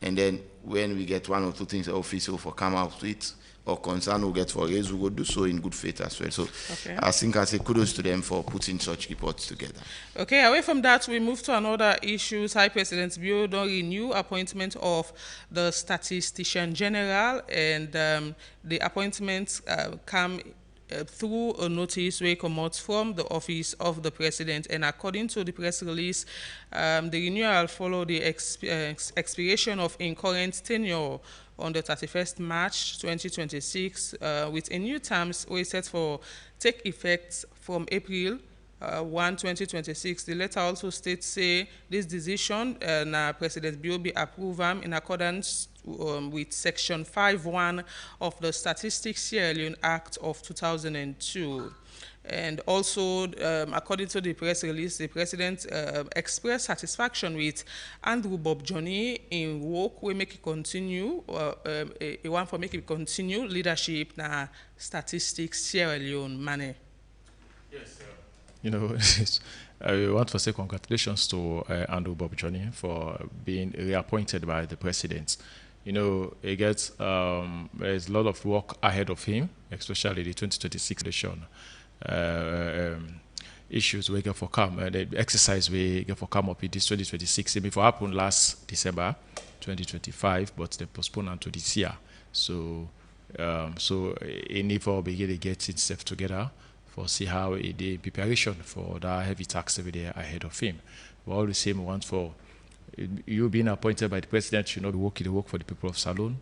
and then when we get one or two things the office will come out with or concern we'll get for raise, we will do so in good faith as well. So Okay. I think I say kudos to them for putting such reports together. Okay, away from that, we move to another issue. High President's Bureau don't renew appointment of the Statistician General, and the appointments come through a notice where come out from the office of the president. And according to the press release, the renewal follow the expiration of incurrent tenure on the 31st March 2026 with a new terms where set for take effect from April 1, 2026. The letter also states say this decision President Biobi approve in accordance with Section 5.1 of the Statistics Sierra Leone Act of 2002. And also, according to the press release, the president expressed satisfaction with Andrew Bob Johnny in work we make it continue, a one for make it continue leadership na Statistics Sierra Leone money. Yes, you know, I want to say congratulations to Andrew Bob Johnny for being reappointed by the president. You know, he gets there's a lot of work ahead of him, especially the 2026 election. Issues we get for come, the exercise we get for come up in this 2026. It before happened last December 2025, but they postponed until this year. So, so he need for begin to get itself together for see how the preparation for that heavy tax every day ahead of him. We all the same want for you being appointed by the president should not be working the work for the people of Salone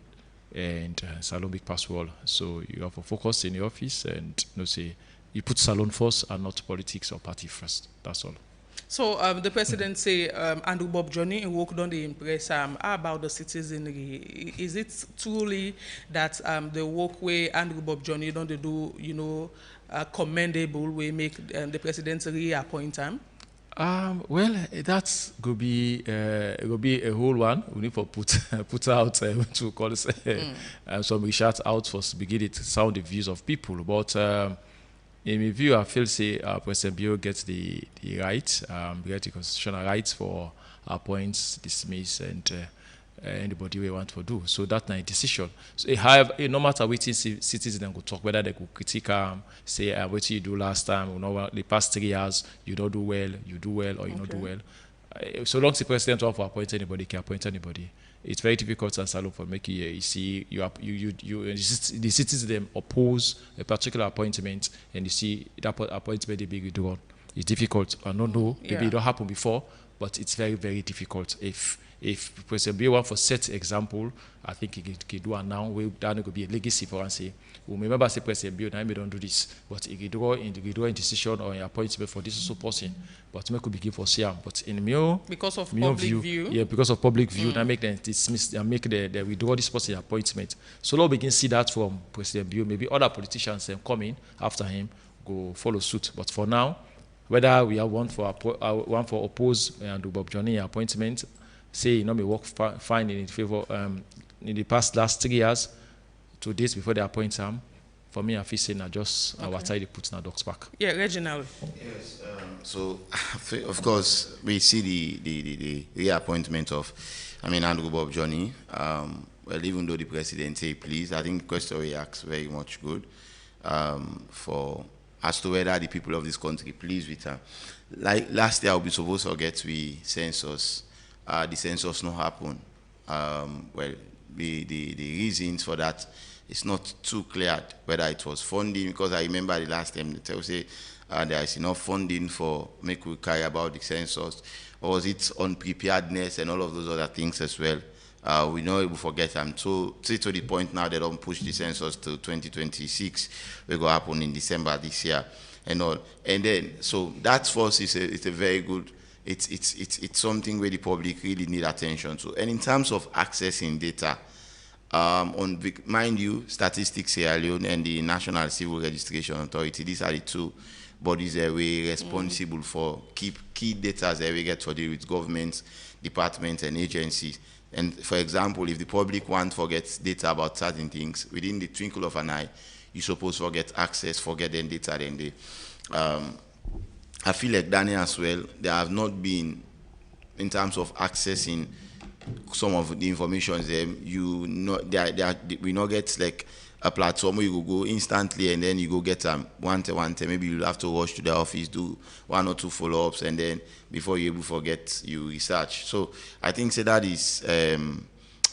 and Salone Big Pass Wall. So you have to focus in the office and say you put Salone first and not politics or party first. That's all. So the president say Andrew Bob Johnny work on the impress about the citizenry. Is it truly that the work way Andrew Bob Johnny don't do, you know, commendable way make the president reappoint him? Well, that's go be a whole one. We need to put out to call it some research out for beginning to sound the views of people. But in my view, I feel say President Bio gets the right, get the constitutional rights for appoints, dismiss, and anybody we want to do. So that's my decision. So no matter which citizens then go talk, whether they go critique say what you do last time, you know, the past 3 years you don't do well, you do well, or you don't do well. So long as the president want to appoint anybody, can appoint anybody. It's very difficult and Salone for making you see the citizens them oppose a particular appointment and you see that appointment they be withdrawn. It's difficult. I don't know. Maybe it don't happen before, but it's very, very difficult. If President Bio want for set example, I think he can do it now. That could be a legacy for us. Say, we remember say President Bio now we don't do this, but he can draw in decision or an appointment for this also person. But we could begin for CM. But in my because of public view, yeah, because of public view, that make them dismiss and make the withdraw this person appointment. So now we can see that from President Bio. Maybe other politicians coming after him go follow suit. But for now, whether we have one for oppose Andrew Bob Johnny appointment. Say, you know, me work fine in favor in the last 3 years to this before they appoint him. For me, I feel saying I just our tie they put in a dog's back. Yeah, Reginald. Yes. So, of course, we see the reappointment of, Andrew Bob Johnny. Well, even though the president say please, I think the question reacts very much good for as to whether the people of this country pleased with her. Like last year, we supposed to get the census. The census not happen. Well, the reasons for that it's not too clear whether it was funding, because I remember the last time they say there is enough funding for make we carry about the census, or was it unpreparedness and all of those other things as well. We know we forget them. So to the point now they don't push the census to 2026. Will go happen in December this year and all. And then so that force is a very good. It's something where the public really need attention to. And in terms of accessing data, mind you, Statistics Sierra Leone and the National Civil Registration Authority, these are the two bodies that we responsible for keep key data that we get to deal with governments, departments, and agencies. And for example, if the public forgets data about certain things, within the twinkle of an eye, you're supposed to get access, forget the data, then they. I feel like Daniel as well, there have not been, in terms of accessing some of the information, we not get like a platform where you go instantly and then you go get one time, maybe you'll have to rush to the office, do 1 or 2 follow-ups, and then before you're able to forget, you research. So I think that is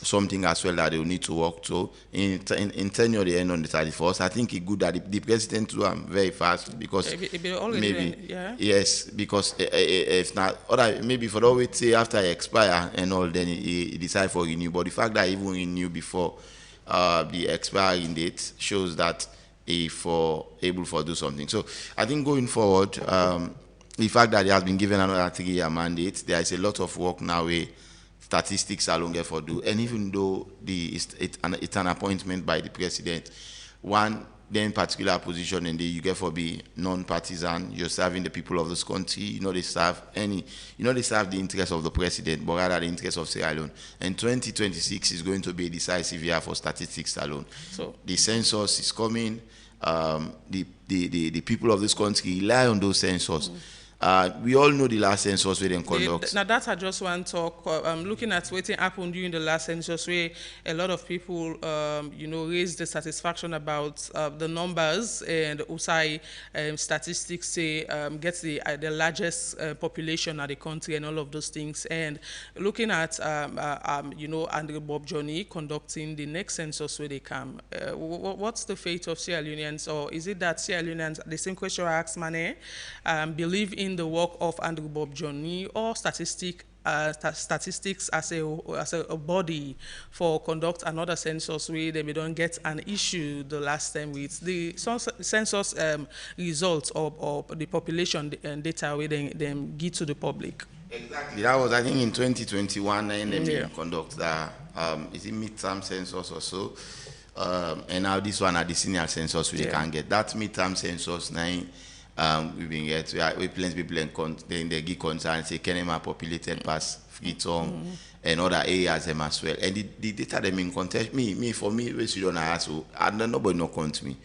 something as well that they will need to work to. In tenure, they end on the 31st. I think it's good that the president do them very fast, because maybe yes, because if not, maybe for the way say after it expire and all, then he decide for renew. But the fact that even renew before the expiring date shows that he able to do something. So I think going forward, the fact that he has been given another 3-year mandate, there is a lot of work now where statistics are longer for do. And even though it's an appointment by the president, one then particular position, and you get for be non-partisan, you're serving the people of this country. They serve the interest of the president, but rather the interest of Sierra Leone. And 2026 is going to be a decisive year for statistics alone. So the census is coming. The people of this country rely on those census. We all know the last census we didn't conduct. Now that I just want to talk, looking at what happened during the last census, where a lot of people, raised the satisfaction about the numbers, and USAI statistics say gets the largest population of the country and all of those things. And looking at, Andrew Bob Johnny conducting the next census where they come, what's the fate of Sierra Leoneans? Or is it that Sierra Leoneans, the same question I asked Mane, believe in the work of Andrew Bob Johnny, or statistics as a body for conduct another census where they don't get an issue the last time with the census results of the population and data where they give to the public? Exactly. That was, I think, in 2021, and they conduct that is it midterm census or so, and now this one at the senior census we can get that midterm census now. We've been we plenty people in the give concern say Kenema populated past Freetown and other areas them as well. And the data them in contest for me, which you don't ask, and nobody no count me.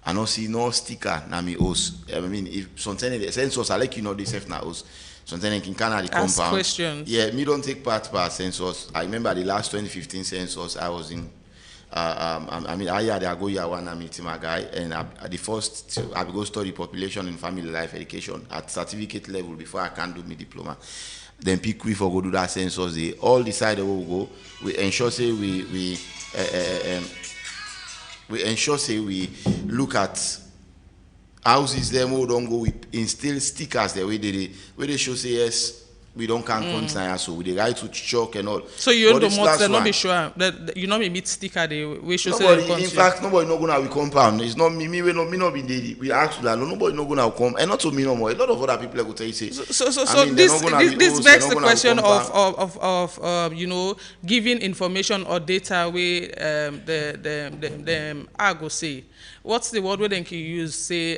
I don't see no sticker na me house. I mean, if sometimes the census I like this F na house. Sometimes in Canada the compound. Questions. Yeah, me don't take part per census. I remember the last 2015 census I was in. I go year one, I meet my guy, and the first I go study population and family life education at certificate level before I can do my diploma. Then pick we for go do that census. They all decide where we go. We ensure say we ensure say we look at houses them who don't go. We instill stickers there where they show say yes. We don't count concern, so with the right to chalk and all. So you don't not be sure that you know me meet sticker they we should nobody, say. In fact, nobody not gonna be compound. It's not me. We not be the. We ask that nobody not gonna come, and not to me no more. A lot of other people go tell you say. So this begs the question of giving information or data where the I go say. What's the word where they can use? Say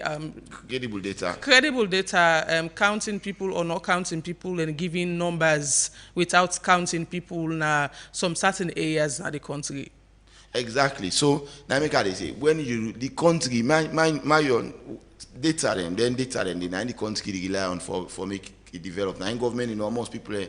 credible data. Credible data, counting people or not counting people, and giving numbers without counting people in some certain areas of the country. Exactly. So now make they say when the country my own data then the country rely on for make it develop. Now in government, almost people are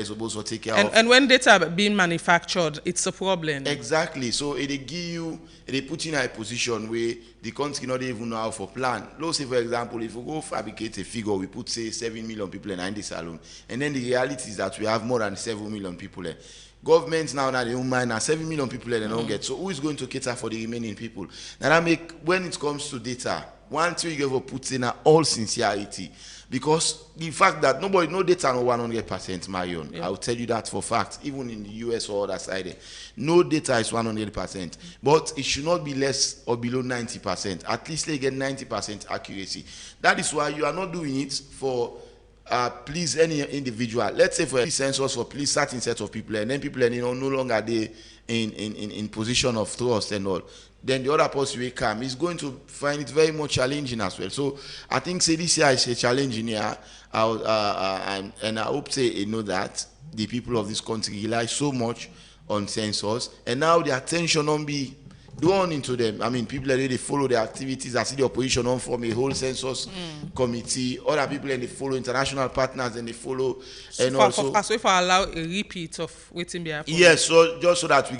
supposed to take care of. And when data being manufactured, it's a problem. Exactly. So they put you in a position where the country not even know how for plan. Let's say for example, if we go fabricate a figure, we put say 7 million people in the salon, and then the reality is that we have more than 7 million people. government now they don't mind, now 7 million people they don't get. So who is going to cater for the remaining people? Now that make, when it comes to data, one thing you ever put in all sincerity, because the fact that no data no 100%, Marion. Yeah. I'll tell you that for fact, even in the US or other side, no data is 100%, but it should not be less or below 90%. At least they get 90% accuracy. That is why you are not doing it for please any individual. Let's say for a census for please certain set of people, and then people are no longer they in position of trust and all. Then the other person will come. He's going to find it very much challenging as well. So I think say this year is a challenge in here, and I hope say that the people of this country rely so much on census, and now the attention on be drawn into them. I mean, people already follow their activities. I see the opposition on form a whole census committee. Other people and they follow international partners and they follow. And also, if I allow a repeat of waiting behind. Yes, so just so that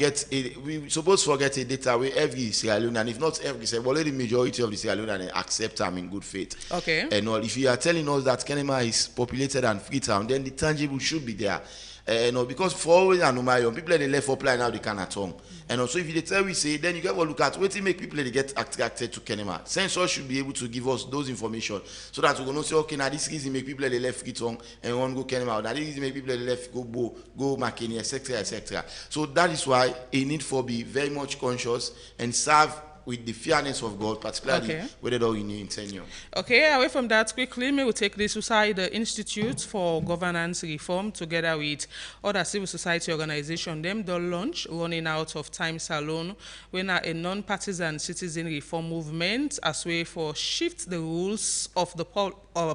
we suppose forget a data where every Sierra Leone, and if not every, well, already the majority of the Sierra Leone accept them in good faith. Okay. And all, if you are telling us that Kenema is populated and Freetown, then the tangible should be there. Because for always and people they left for play now they can at home. And also if you tell we say, then you get to look at what make people they get attracted to Kenema. Census should be able to give us those information so that we're gonna say, okay, now this reason make people they left Freetown and want to go Kenema. Now this reason make people they left go Makeni, etc., etc. So that is why a need for be very much conscious and serve with the fairness of God, particularly whether or in tenure. Okay, away from that, quickly, we will take the Society Institute for Governance Reform together with other civil society organizations. Them the launch running out of time salon when a non-partisan citizen reform movement as way for shift the rules of the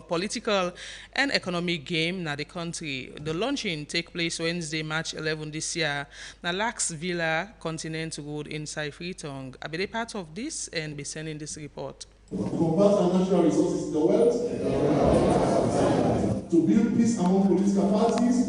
political and economic game na the country. The launching take place Wednesday, March 11 this year. Na Lax Villa Continent Road inside Freetown. I be part of this and be sending this report. To convert our natural resources into wealth. To build peace among political parties.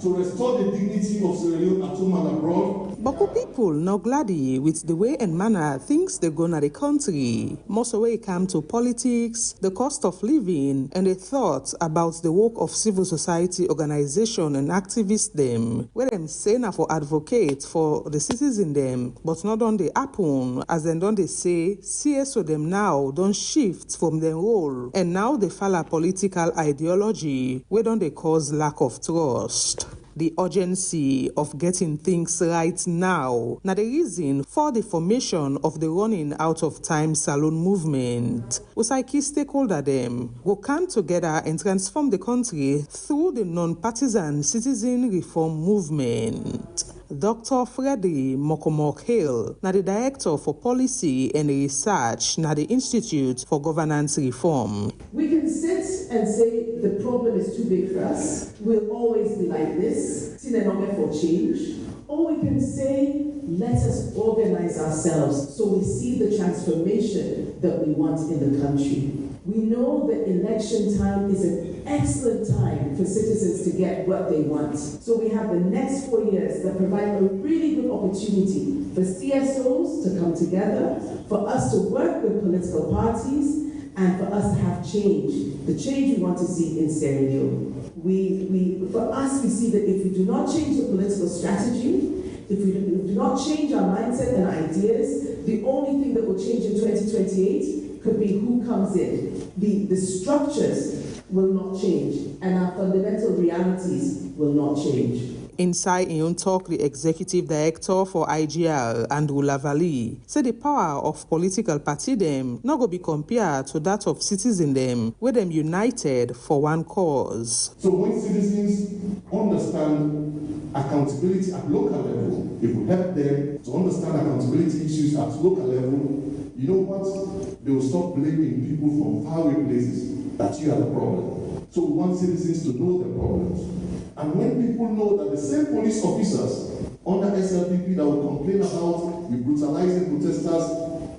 To restore the dignity of Sierra Leone at home and abroad. Boku people not glady with the way and manner things they go na the country. Most of it come to politics, the cost of living, and the thoughts about the work of civil society organization and activists them. Where them say na for advocate for the citizens them, but not on the happen as then don't they say CSO them now don't shift from their role and now they follow political ideology where don't they cause lack of trust. The urgency of getting things right now na the reason for the formation of the running out of time salon movement. Usaiki stakeholder them will come together and transform the country through the non-partisan citizen reform movement. Dr. Freddie Mokomok Hill, na the Director for Policy and Research na the Institute for Governance Reform. We can sit and say the problem is too big for us. We'll always be like this. See the number for change. Or we can say, let us organize ourselves so we see the transformation that we want in the country. We know that election time is an excellent time for citizens to get what they want. So we have the next 4 years that provide a really good opportunity for CSOs to come together, for us to work with political parties, and for us to have change, the change we want to see in Sierra Leone. For us, we see that if we do not change the political strategy, if we do not change our mindset and ideas, the only thing that will change in 2028 could be who comes in. The structures will not change, and our fundamental realities will not change. Inside in talk, the executive director for IGR, Andrew Lavalley, said the power of political party them not go be compared to that of citizen them, where them united for one cause. So when citizens understand accountability at local level, if we help them to understand accountability issues at local level, you know what? They will stop blaming people from faraway places that you are the problem. So we want citizens to know their problems. And when people know that the same police officers under SLPP that will complain about the brutalizing protesters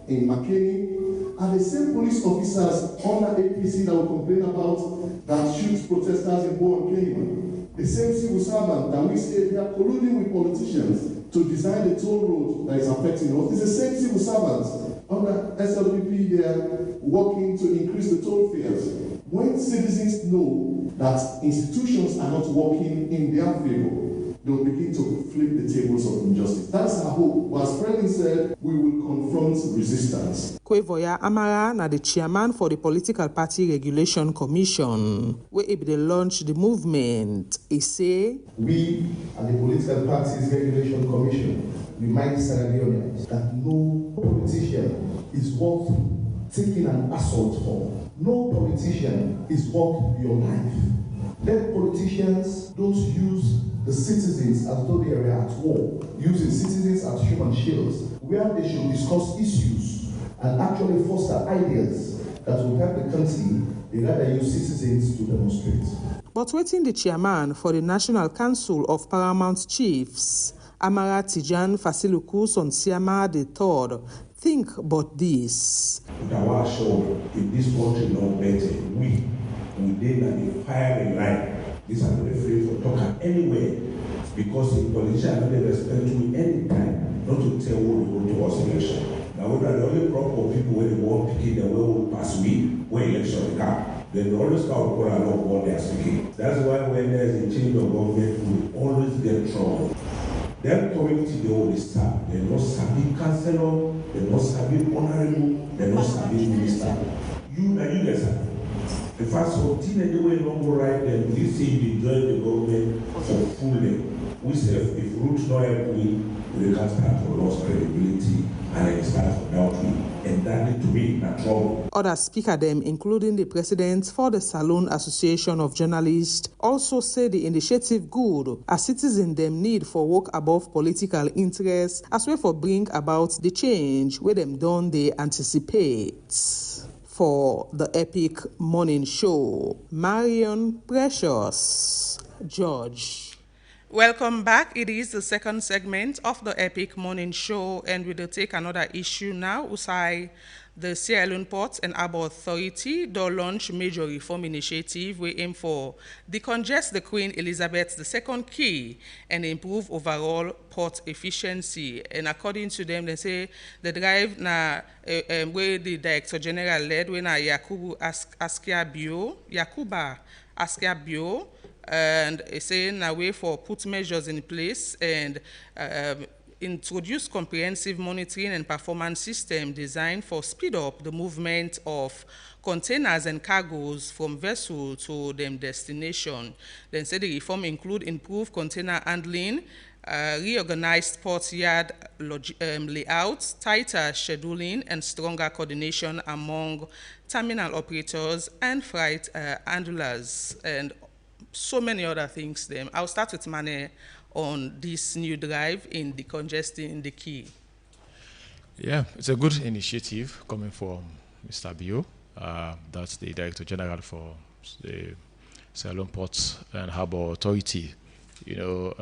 in Makeni are the same police officers under APC that will complain about that shoots protesters in Bo and Kenima. The same civil servant that we say they are colluding with politicians to design the toll road that is affecting us. It's the same civil servants under SLPP they are working to increase the toll fares. When citizens know that institutions are not working in their favor, they'll begin to flip the tables of injustice. That's our hope. But as Franklin said, we will confront resistance. Kwevoya Amara na the chairman for the Political Party Regulation Commission, where if they launch the movement, he say, we at the Political Parties Regulation Commission remind Sierra Leoneans that no politician is worth taking an assault for. No politician is worth your life. Let politicians don't use the citizens as though they are at war, using citizens as human shields, where they should discuss issues and actually foster ideas that will help the country. They rather use citizens to demonstrate. But waiting the chairman for the National Council of Paramount Chiefs, Amara Tijan Fasiluku Sonsiama III, think about this. With our show, if this country not better, we within the firing line. This are not afraid for talking anywhere because the politician don't respect you any time not to tell who will go to us election. Now we are the only problem of people when they want picking the way will pass we when election come. Then they always start with a lot of what they are speaking. That's why when there is a change of government, we always get trouble. Them authority they always start. They're not sabi councillor, they're not sabi honorable, they're not sabi minister. You guys are. The first 14 anyway don't go right then. This say you join the government for fully. We say if roots not help we can start to lose credibility and then start to doubt we. And that need to be in trouble. Other speaker them, including the president for the Salon Association of Journalists, also say the initiative good as citizens them need for work above political interests as well for bring about the change where them done they anticipate. For the Epic Morning Show, Marion Precious George. Welcome back. It is the second segment of the Epic Morning Show, and we will take another issue now. Usai, the Sierra Leone Ports and Harbour Authority do launch major reform initiative we aim for decongest the Queen Elizabeth II Quay and improve overall port efficiency. And according to them, they say the drive na where the Director General led when Yakuba Askia Bio, and saying a way for put measures in place and introduce comprehensive monitoring and performance system designed for speed up the movement of containers and cargoes from vessel to their destination. Then say the reform include improved container handling, reorganized port yard layouts, tighter scheduling, and stronger coordination among terminal operators and freight handlers, and so many other things. I'll start with Mane on this new drive in decongesting the quay. Yeah, it's a good initiative coming from Mr. Bio. That's the Director General for the Sierra Leone Ports and Harbour Authority. You know,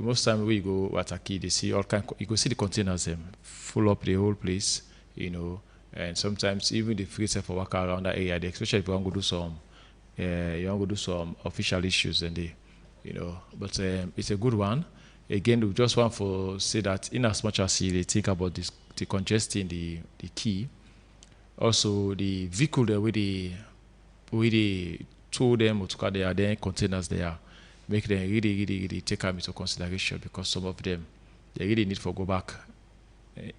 most time we go at a quay, they see all kind. You go see the containers full up the whole place. You know, and sometimes even the freight for work around that area. Especially if you want to do some official issues, and they. You know, but it's a good one. Again, we just want to say that in as much as they think about this, the congesting the quay, also the vehicle that we tow them or to their containers there, make them really take them into consideration, because some of them they really need to go back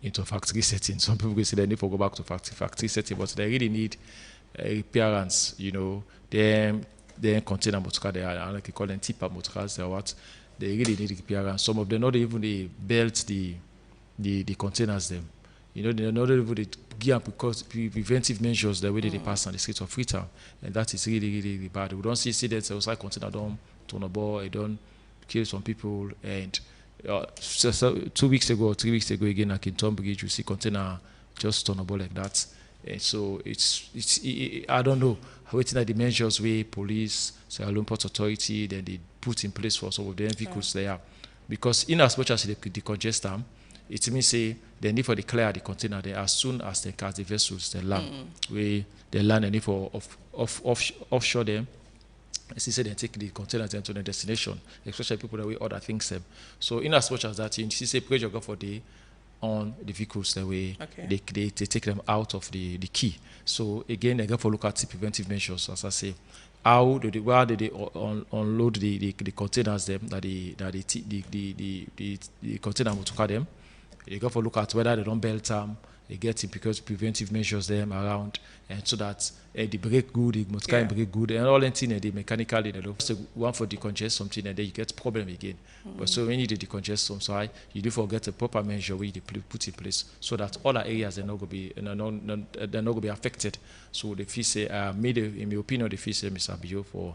into factory setting. Some people will say they need to go back to factory setting, but they really need appearance. You know, then container motor they are, like you call them tipper motors or what, they really need appearance. Some of them not even they belt the containers them. You know, they're not even the gear because preventive measures the way they pass on the streets of Freetown, and that is really bad. We don't see that outside container don't turn a ball, it don't kill some people. And 2 weeks ago, 3 weeks ago again, like in Tonbridge, you see container just turn a ball like that. And so it's I don't know waiting at the measures where police, Sierra Leone Port Authority, then they put in place for some of the vehicles there, because in as much as they decongest them, it means say they need for declare the container there as soon as they catch the vessels they land, where they land and need for offshore them. As he said, they take the containers to the destination, especially people that we order things them. So in as much as that, you see say pressure go for the on the vehicles that way. They take them out of the key. So again, they have to look at the preventive measures, as I say. Where do they unload the containers them that the container will carry them? They got to look at whether they don't belt them. They get it because preventive measures them around, and so that they break good, they must break good, and all that thing they mechanically they don't. So one for decongest something, and then you get problem again. But so when you decongest some side, you do forget a proper measure where you put in place so that all the areas are not going to be they're not going to be affected. So the fee say in my opinion, the fee say Mr. Bio for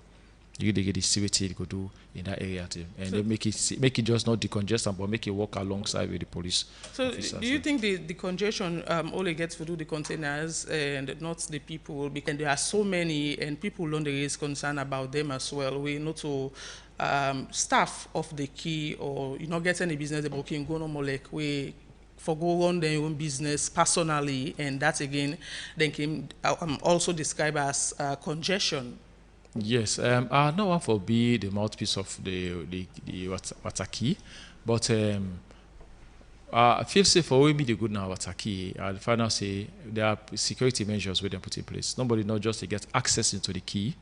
you get the activity you could do in that area too. And so, they make it just not decongest them, but make it work alongside with the police. So do you think the congestion only gets to do the containers and not the people? Because there are so many and people don't raise concern about them as well. We know to staff of the key or you not get any business about can go no more like we for go on their own business personally, and that again then can also described as congestion. Yes, I no one for be the mouthpiece of the Wataki, but I feel safe for we be the good now Wataki. I find out say there are security measures we then put in place. Nobody not just to get access into the key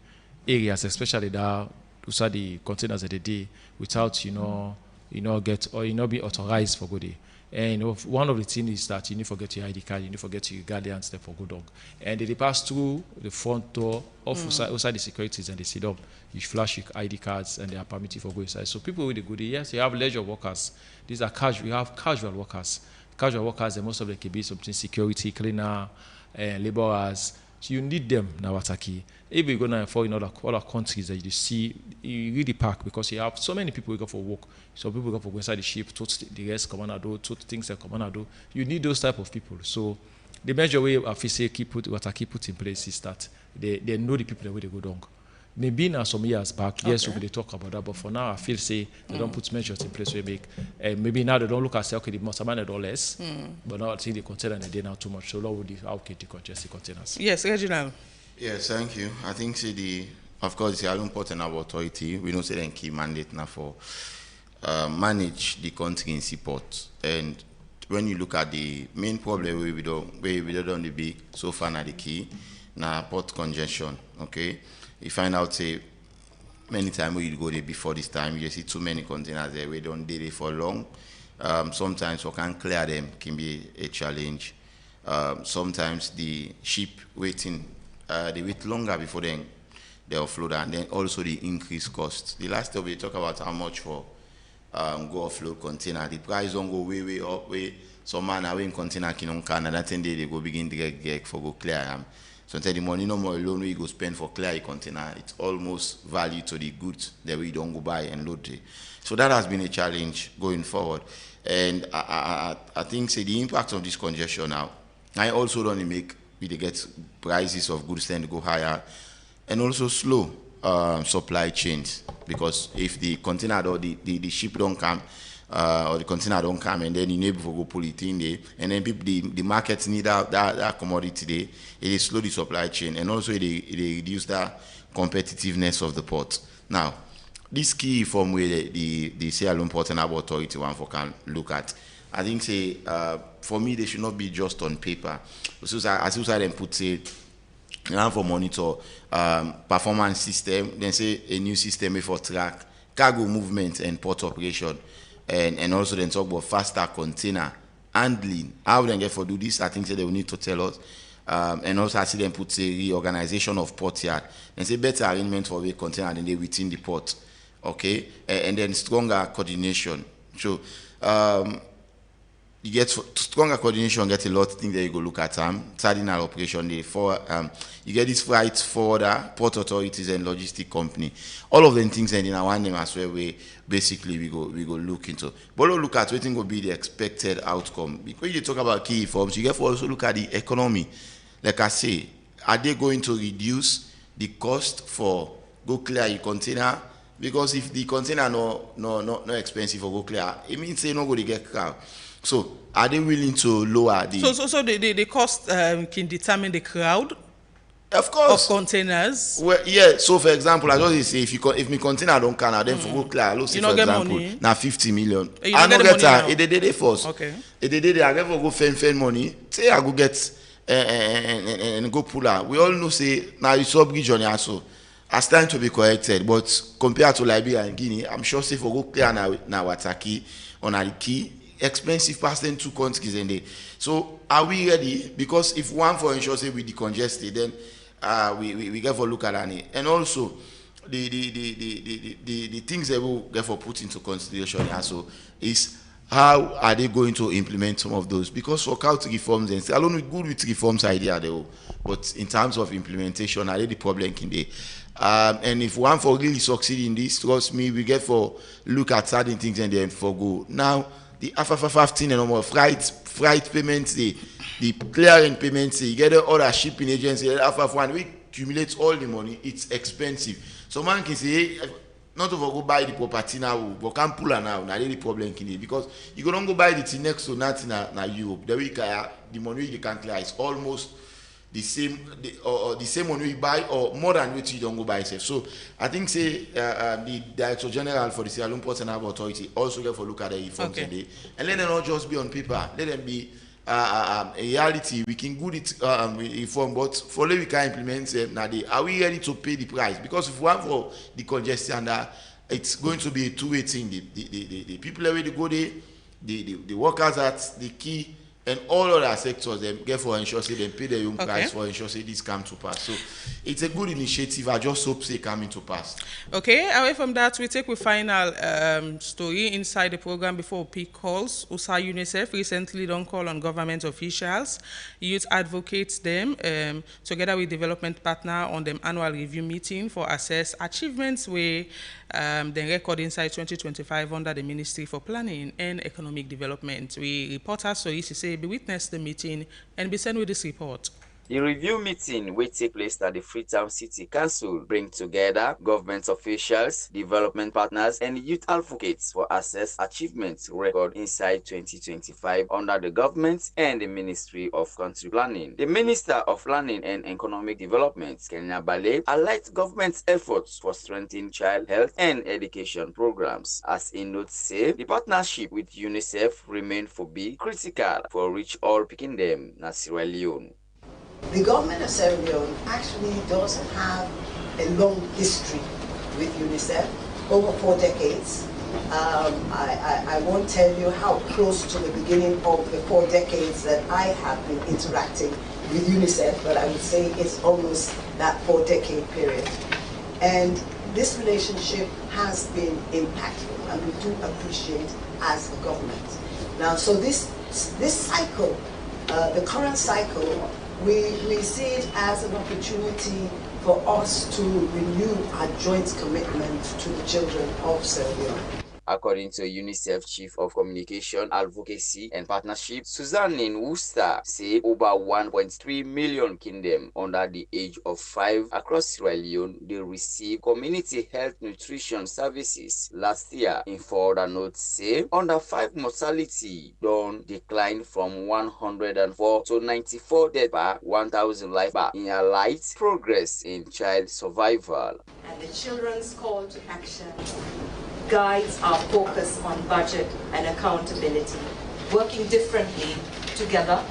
areas, especially that outside the containers of the day without get or be authorized for good day. And one of the things is that you need to get your ID card, you need to get your guardians there for good dog. And they pass through the front door of outside the securities and they sit up. You flash your ID cards and they are permitted for go inside. So people with the good, yes, you have leisure workers. These are casual. You have casual workers. Casual workers, and most of them can be something security, cleaner, laborers. So you need them now at Taki. If you go now for in other countries that you see, you really pack because you have so many people who go for work. Some people go for go inside the ship, the rest come on and do, things that come on and do. You need those type of people. So the major way officially Wataki put in place is that they know the people the way they go down. Maybe now some years back, yes, we talk about that, but for now I feel say they don't put measures in place where make maybe now they don't look at say okay the most amount or less, but now I think the container they now too much. So Lord would allocate the congested containers. Yes, Reginald. Yes, thank you. I think say of course the Alum Port and our authority, we know say then key mandate now for manage the country in seaport. And when you look at the main problem we don't be so far now the key now port congestion, okay? You find out say many times when you go there before this time, you see too many containers there. We don't do it for long. Sometimes we can clear them can be a challenge. Sometimes the ship waiting, they wait longer before they offload, and then also the increased cost. The last time we talk about how much for go offload container, the price don't go way up. Some man away in container can that 10 days they go begin to get for go clear them. Sometimes the money no more alone we go spend for clear a container. It's almost value to the goods that we don't go buy and load it. So that has been a challenge going forward. And I think say the impact of this congestion now, I also don't make we get prices of goods tend to go higher and also slow supply chains, because if the container or the ship don't come or the container don't come, and then you need to go pull it in there, and then people, the markets need that commodity there, it is slow the supply chain, and also it reduce that competitiveness of the port. Now, this key from where the Sierra Leone Port and Harbour Authority one for can look at, I think say for me they should not be just on paper. As I then put say for monitor performance system, then say a new system for track cargo movement and port operation. And also then talk about faster container handling. How they get for do this? I think they will need to tell us. And also I see them put a reorganization of port yard and say better arrangement for the container than they within the port. Okay, and then stronger coordination. So you get stronger coordination, get a lot of things that you go look at cardinal operation day for you get this freight forwarder, port authorities and logistic company. All of them things and in our name as well we basically we go look into. But look at what will be the expected outcome. Because you talk about key reforms, you get to also look at the economy. Like I say, are they going to reduce the cost for go clear your container? Because if the container no expensive for go clear, it means they not going to get crowd. So are they willing to lower the? So the cost can determine the crowd. Of course. Of containers. Well, yeah. So for example, I just say if me container don't can, then for go clear. Let's say for example, now 50 million. I don't get time. It they first. Okay. It they I never go fend money. Say I go get and go pull out. We all know say now the sub-region also as time to be corrected, but compared to Liberia and Guinea, I'm sure say for go clear now Wataki on a key expensive past them 2 countries in there. So are we ready? Because if one for ensure say we decongested, then we get for look at it. And also the things that we get for put into consideration also is how are they going to implement some of those? Because for county reforms and alone with good with reforms idea though, but in terms of implementation, are they the problem in there? And if one for really succeed in this, trust me, we get for look at certain things and then for go. Now the FFF15 and more freight payments, the clearing payments, you get the other shipping agency, FF1, we accumulate all the money, it's expensive. So man can say, hey, not to go buy the property now, but can't pull it now, the problem can be because you don't go buy the thing next to nothing na Europe. The week the money you can clear is almost the same the same money you buy or more than what you don't go buy yourself. So I think say the Director General for the Sierra Leone Ports and Harbour Authority also get for look at the reforms today and let them not just be on paper, let them be a reality. We can good it reform, but for we can implement them now. Are we ready to pay the price? Because if one for the congestion, it's going to be a two-way thing. The people where they go there, the workers at the key. And all other sectors, they get for ensure say they pay their own price for ensure say this come to pass. So it's a good initiative. I just hope say coming to pass. Okay, away from that, we take a final story inside the program before peak calls. USA UNICEF recently don't call on government officials, youth advocates them, together with development partner on them annual review meeting for assess achievements where the record inside 2025 under the Ministry for Planning and Economic Development. We reporters so easy say be witness the meeting and be sent with this report. The review meeting will take place at the Freetown City Council, bring together government officials, development partners, and youth advocates for assess achievements record inside 2025 under the government and the Ministry of Country Planning. The Minister of Planning and Economic Development, Kenya Bale, highlights government's efforts for strengthening child health and education programs. As in note say, the partnership with UNICEF remain for be critical for reach all picking them na Sierra Leone. The government of Sierra Leone actually does have a long history with UNICEF, over 4 decades. I won't tell you how close to the beginning of the 4 decades that I have been interacting with UNICEF, but I would say it's almost that 4-decade period. And this relationship has been impactful, and we do appreciate as a government. Now, so this cycle, the current cycle, we see it as an opportunity for us to renew our joint commitment to the children of Sierra Leone. According to UNICEF Chief of Communication, Advocacy and Partnership, Suzanne Nwusta say over 1.3 million kingdom under the age of 5 across Sierra Leone they receive community health nutrition services. Last year, in further notes say under 5 mortality don't decline from 104 to 94 deaths per 1,000 life in a light progress in child survival. And the children's call to action guides our focus on budget and accountability, working differently together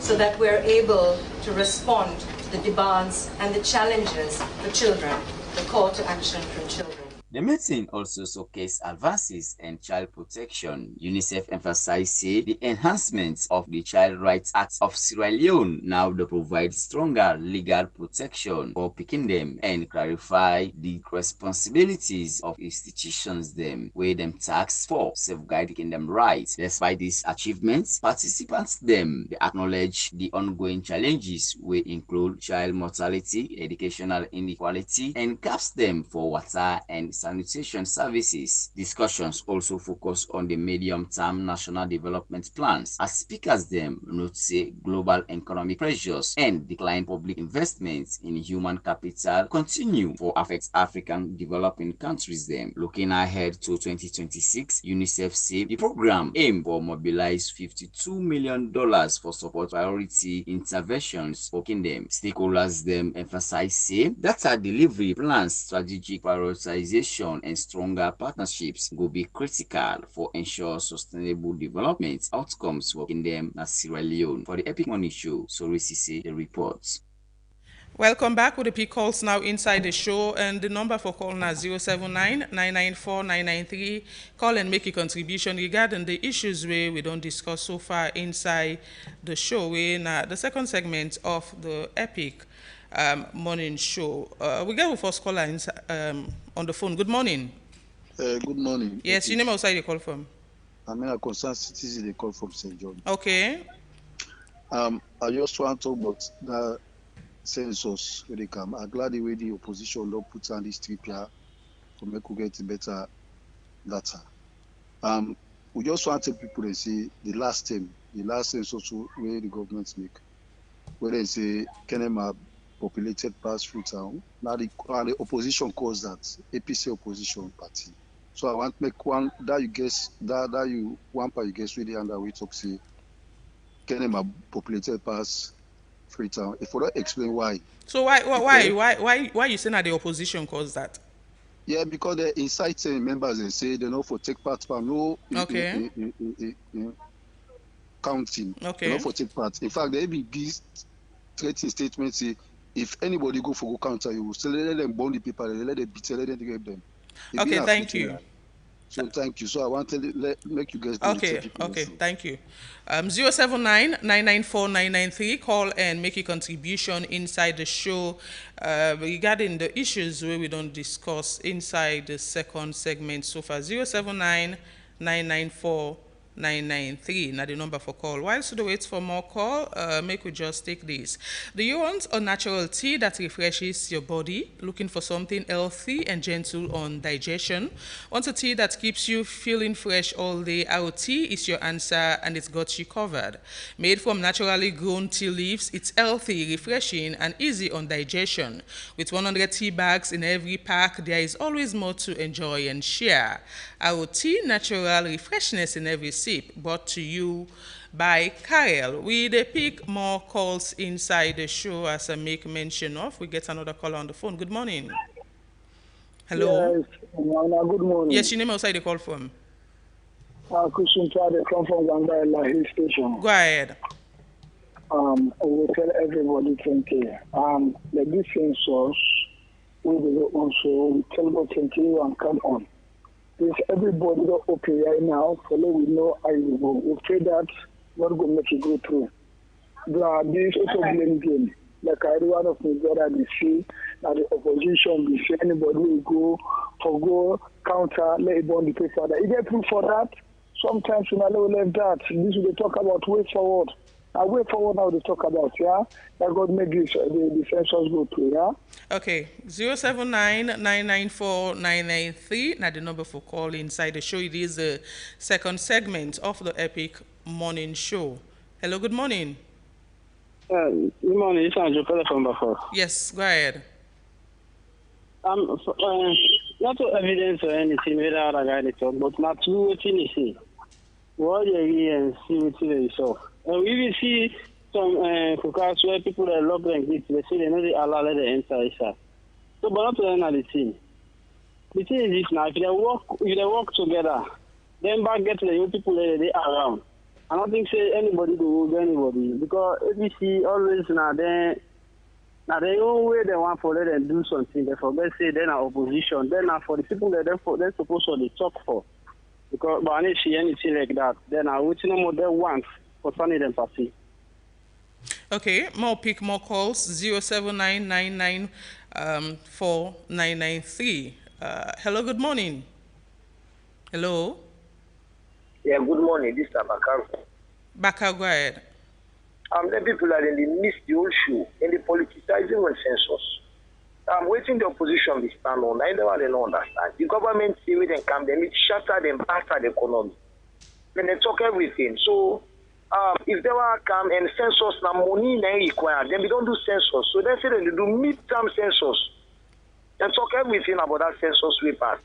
so that we're able to respond to the demands and the challenges for children, the call to action from children. The meeting also showcased advances in child protection. UNICEF emphasized the enhancements of the Child Rights Act of Sierra Leone now they provide stronger legal protection for picking them and clarify the responsibilities of institutions them where them tax for safeguarding them rights. Despite these achievements, participants them they acknowledge the ongoing challenges which include child mortality, educational inequality, and gaps them for water and sanitation services. Discussions also focus on the medium-term national development plans, as speakers them note say global economic pressures and decline public investments in human capital continue to affect African developing countries them. Looking ahead to 2026, UNICEF say the program aim for mobilize $52 million for support priority interventions for kingdom. Stakeholders them emphasize say data delivery plans, strategic prioritization and stronger partnerships will be critical for ensure sustainable development outcomes for kingdom as Sierra Leone. For the Epic Money Show, Sorisi say the reports. Welcome back with the P calls now inside the show, and the number for call now 079-994-993. Call and make a contribution regarding the issues we don't discuss so far inside the show. We in the second segment of the Epic morning show. We get the first caller on the phone. Good morning. Good morning. Yes, your name outside the call from? I'm a concerned citizen. They call from St. John. Okay. I just want to talk about the census when they come. I'm glad the way the opposition don't put on this trip here to make we get better data. We just want to tell people they say the last census where the government make, where they say Kenema populated past Freetown. Now the opposition calls that APC opposition party. So I want to make one that you guess that you one part you guess really under we talk say Kenema populated past Freetown. If we don't explain why. So why you saying that the opposition caused that? Yeah, because they inciting members and say they know for take part from no counting. Okay. They know for take part. In fact, they be this threatening statement say if anybody go for go counter, you will still let them burn the people, let them beat, let them grab them. Okay, thank you. So thank you. So I want to make you guys. Okay, thank you. 079-994-993. Call and make a contribution inside the show regarding the issues where we don't discuss inside the second segment so far. 079-994-993. Now the number for call. Whilst we wait for more call, make we just take this. Do you want a natural tea that refreshes your body? Looking for something healthy and gentle on digestion? Want a tea that keeps you feeling fresh all day? Our tea is your answer, and it's got you covered. Made from naturally grown tea leaves, it's healthy, refreshing, and easy on digestion. With 100 tea bags in every pack, there is always more to enjoy and share. Our tea, natural refreshness in every sip, brought to you by Kyle. We pick more calls inside the show as I make mention of. We get another caller on the phone. Good morning. Hello. Yes, good morning. Yes, your name outside the call from? Christian Friday come from Gambela Hill Station. Go ahead. I will tell everybody thank you. Like this census, we will also tell about 21 come on. If everybody got okay right now, follow we know how you go. We pray that not going to make it go through. This also blame game. Like everyone of me brother they see that the opposition be say anybody will go counter, let it burn the paper. That you get through for that. Sometimes when I left that, this will talk about way forward. And way forward now they talk about, yeah? That God make this the census go through, yeah? Okay, 079-994-993. Now the number for call inside the show. It is the second segment of the Epic Morning Show. Hello, good morning. Good morning. It's Andrew from Bafo. Yes, go ahead. Not to evidence or anything whether other guy they talk, but not to what you see. What you hear and see what you saw. And we will see some forecasts where people are locked and they say they know they allow them to enter inside. So, but not to another thing. The thing is this now, if they work together, then back get to the young people that they are around. I don't think say anybody will go anybody because APC always now they own way they want for let them do something. They forget say they're not opposition. Then now for the people that they're supposed to talk for. Because but I didn't see anything like that. Then I would know what they want for funny them party. Okay, more calls 079-994-993. Hello, good morning. Hello. Yeah, good morning. This is Bakar. Bakar, go ahead. The people are in the midst the whole show in the politicizing on census. waiting the opposition be stand on. I never they don't understand. The government see with them come, then it shatter them, batter the economy. Then they talk everything. So if they were come and census na money na required, then we don't do census. So they say they do midterm census. And talk everything about that census we pass.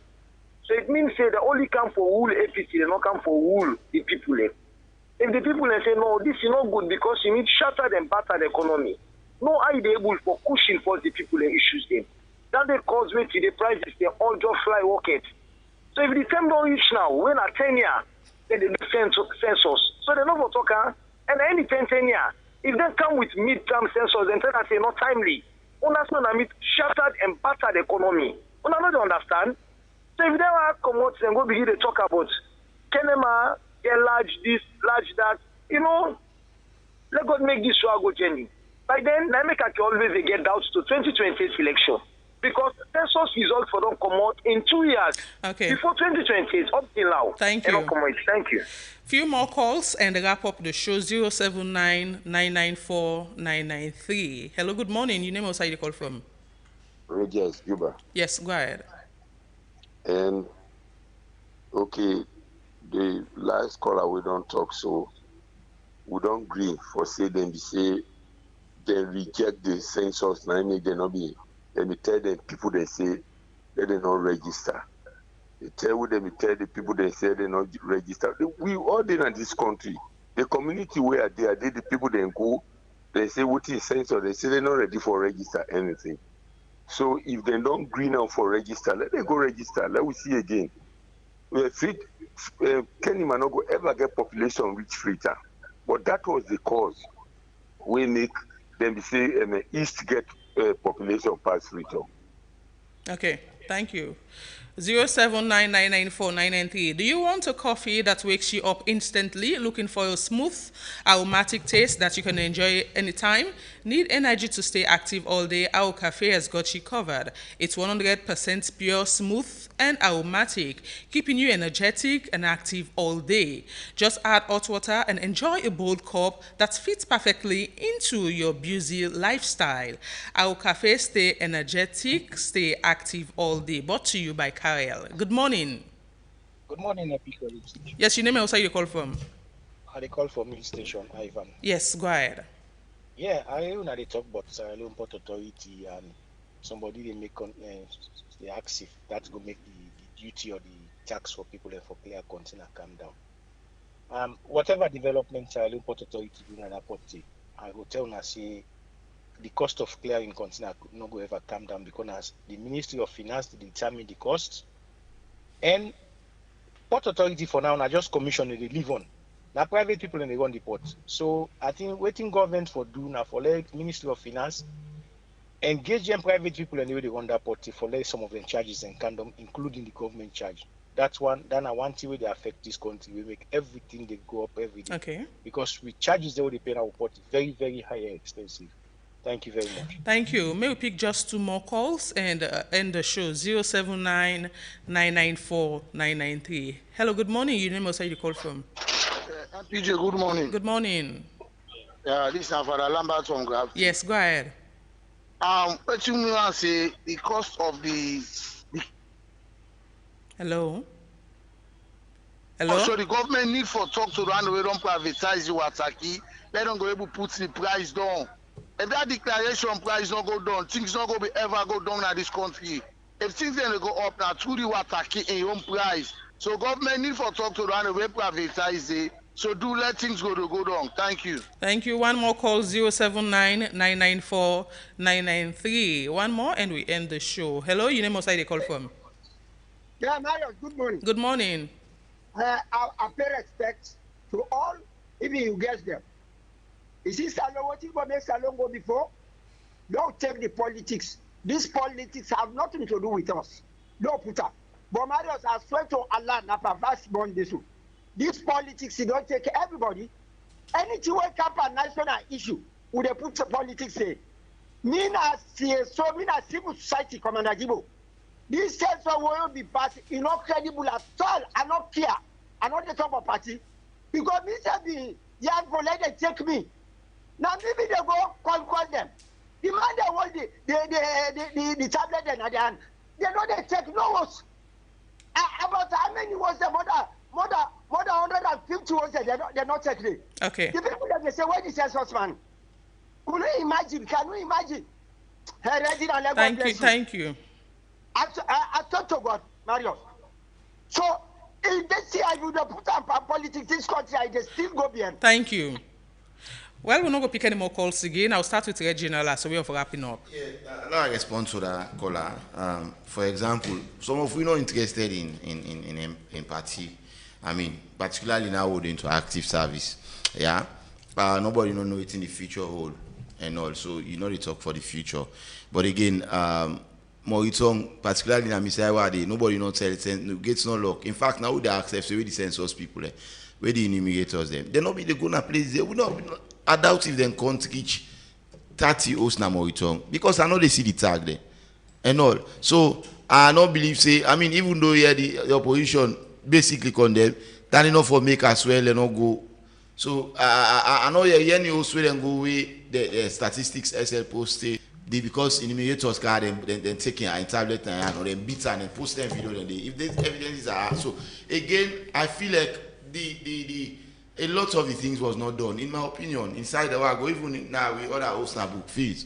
So it means say they only come for wool APC, they don't come for wool the people. If the people say no, this is not good because you need shatter and batter the economy. No idea able for cushion for the people and issues them. That they cause way to the prices, they all just fly rocket. So if the term don't reach now, when at 10 years, then they do census. So they never talk, and any 10 years, if they come with mid-term census, then tell us say not timely. Understand that shattered and battered economy. Una not understand. So if they are come out and go begin to talk about Kenema, large this, large that, let God make this go journey. By then, I make always get doubts to 2028 election. Because census results for them come out in 2 years. Okay. Before 2028, up till now. Thank you. Thank you. Few more calls and wrap up the show. 079-994-993. Hello, good morning. Your name was how you call from? Rogers, Juba. Yes, go ahead. And okay, the last caller we don't talk, so we don't agree for say them say they reject the census. Now make them not be. Let me tell them people they say they don't register. They tell them the people they say they not register. We all in this country. The community where they are, the people they go, they say what is census. They say they're not ready for register anything. So if they don't agree now for register, let them go register. Let we see again. Kenny Manogo ever get population reach Freetown, but that was the cause. We make them say East get population pass Freetown. Okay, thank you. 07999949993. Do you want a coffee that wakes you up instantly, looking for a smooth, aromatic taste that you can enjoy anytime? Need energy to stay active all day? Our Cafe has got you covered. It's 100% pure, smooth, and aromatic, keeping you energetic and active all day. Just add hot water and enjoy a bold cup that fits perfectly into your busy lifestyle. Our Cafe, stay energetic, stay active all day. Brought to you by Karel. Good morning. Good morning, Epic. Yes, your name and also you call from? I call from Mill Station, Ivan. Yes, go ahead. Yeah, I know they talk about Sierra Leone Port Authority and somebody they make they ask if that's going to make the duty or the tax for people and for clear container come down. Whatever development Sierra Leone Port Authority do in that port, I will tell you say the cost of clearing container could not go ever come down because the Ministry of Finance determine the cost, and Port Authority for now just commission they live on. Now private people and they run the port. So I think waiting government for do now for let Ministry of Finance engage them private people and the way they run that port for let some of them charges and condom, including the government charge. That's one. Then I want to way they affect this country. We make everything they go up every day. Okay. Because with charges they already pay our port very, very high and expensive. Thank you very much. Thank you. May we pick just two more calls and end the show. 079-994-993. Hello, good morning. Your name was how you call from? PJ, good morning. Good morning. Yeah, this is Father Lambert from Grab. Yes, go ahead. What you mean I say the cost of the Hello? Hello? So the government need for talk to run away, don't privatize the Wataki. Let them go able to put the price down. If that declaration price not go down, things not going to ever go down in this country. If things then go up now through the Wataki in your own price. So government need for talk to run away, privatize it. So do let things go down. Thank you. Thank you. One more call, 079-994-993. One more and we end the show. Hello, your name was I call from? Yeah, Mario, good morning. Good morning. I pay respect to all, even you guess them. You see, Salon, what you make Salon go before? Don't take the politics. These politics have nothing to do with us. Don't put up. But Mario, I swear to Allah, Napa vast born this one. This politics, you don't take everybody. Anything wake up a national issue, would they put the politics say? Me na civil society, Commander Gibo. This sense will be passed, not credible at all. I not care. I not the top of party. Because me say the young boy they take me. Now maybe they go call them. The man they want the tablet in their hand. They know they take notes. About how many was there? More than 150 was there. They're not taking it. Okay. The people that they say, where is census man? Can you imagine? Thank you. I thought to God, Mario. So if they see I would have put up politics this country, I just still go beyond. Thank you. Well, we're not going to pick any more calls again. I'll start with Reginald as a way of wrapping up. Yeah, I'll respond to that caller. For example, some of we not interested in party. I mean, particularly now we're into active service. Yeah, nobody don't know it in the future hold, and also you know they talk for the future. But again, Moritong, particularly in Amisaiwa, nobody not tell it. Gates not lock. In fact, now they accept the census people, where the enumerators them. They not be the gonna place. They will not. I doubt if they can't reach 30 hosts na Moritong because I know they see the tag there and all. So I don't believe say. I mean, even though yeah, the opposition basically condemn, that enough for make as well and not go. So I know yeah, any host will go away the statistics SL posted. Because enumerators got them then taking a tablet and or then beat and post them video then if there's evidences are so again I feel like a lot of the things was not done in my opinion inside the WAGO even now with other hosts and book fees.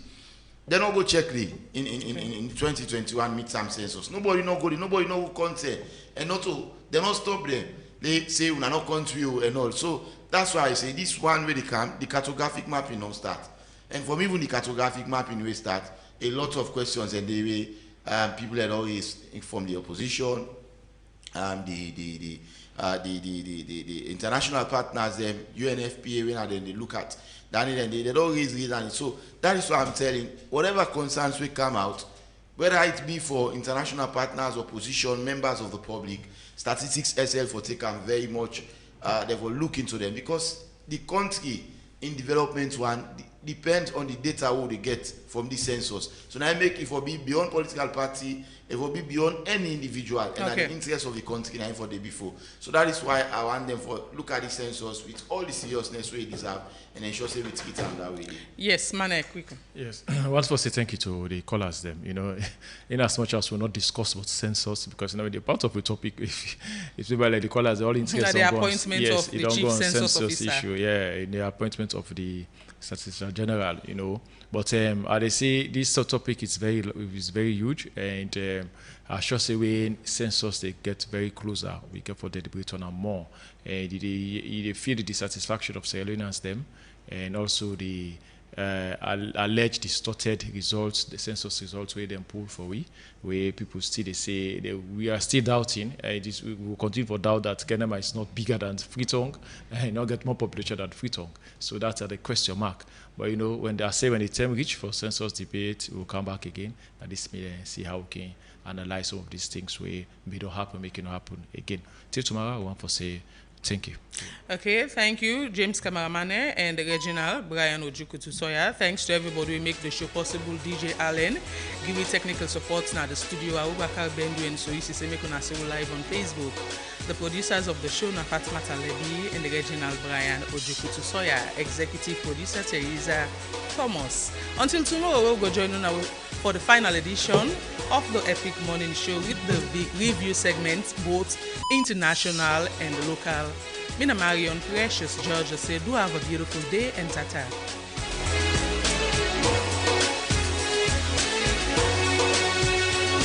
They don't go check the in 2021 midterm census. Nobody know who content and not to they not stop them. They say we are not country and all. So that's why I say this one where they come the cartographic mapping don't start. And from even the cartographic mapping we start, a lot of questions and the way people had always from the opposition, the international partners, them UNFPA, when they look at that and they don't always reason. So that is why I'm telling. Whatever concerns will come out, whether it be for international partners, opposition, members of the public, statistics SL for taken very much. They will look into them because the country in development one depends on the data what they get from the census. So now I make it will be beyond political party, it will be beyond any individual and the interest of the country and for the before. So that is why I want them for look at the census with all the seriousness we deserve and ensure say we treat them that way. Yes, Mane, quick. Yes, I want to say thank you to the callers them. You know, in as much as we'll not discuss about census because you know the part of the topic if people like the callers they're all interested in the appointment of the chief census officer. Issue, yeah, in the appointment of the Statistical General, you know. But they say this topic is very huge, and I should say when census they get very closer, we get for the debate on more, and they feel the dissatisfaction of Sierra Leoneans them, and also the alleged distorted results, the census results where they pull for where people still they say we are still doubting. We will continue to doubt that Kenema is not bigger than Freetown and not get more population than Freetown. So that's the question mark. But you know when the time reach for census debate, we'll come back again and this may see how we can analyze some of these things where may not happen, make it not happen again. Till tomorrow, I want to say. Thank you. Okay, thank you, James Kamaramane and Reginald Brian Ojukutu-Soya. Thanks to everybody who make the show possible. DJ Allen, give me technical support now the studio. Abubakar Bendu and Soisi Semekuna live on Facebook. The producers of the show na Fatma Talebi and Reginald Brian Ojukutu-Soya. Executive producer Teresa Thomas. Until tomorrow, we'll go join you for the final edition of the Epic Morning Show with the big review segments, both international and local. Mina Marion Precious George said, do have a beautiful day and tata.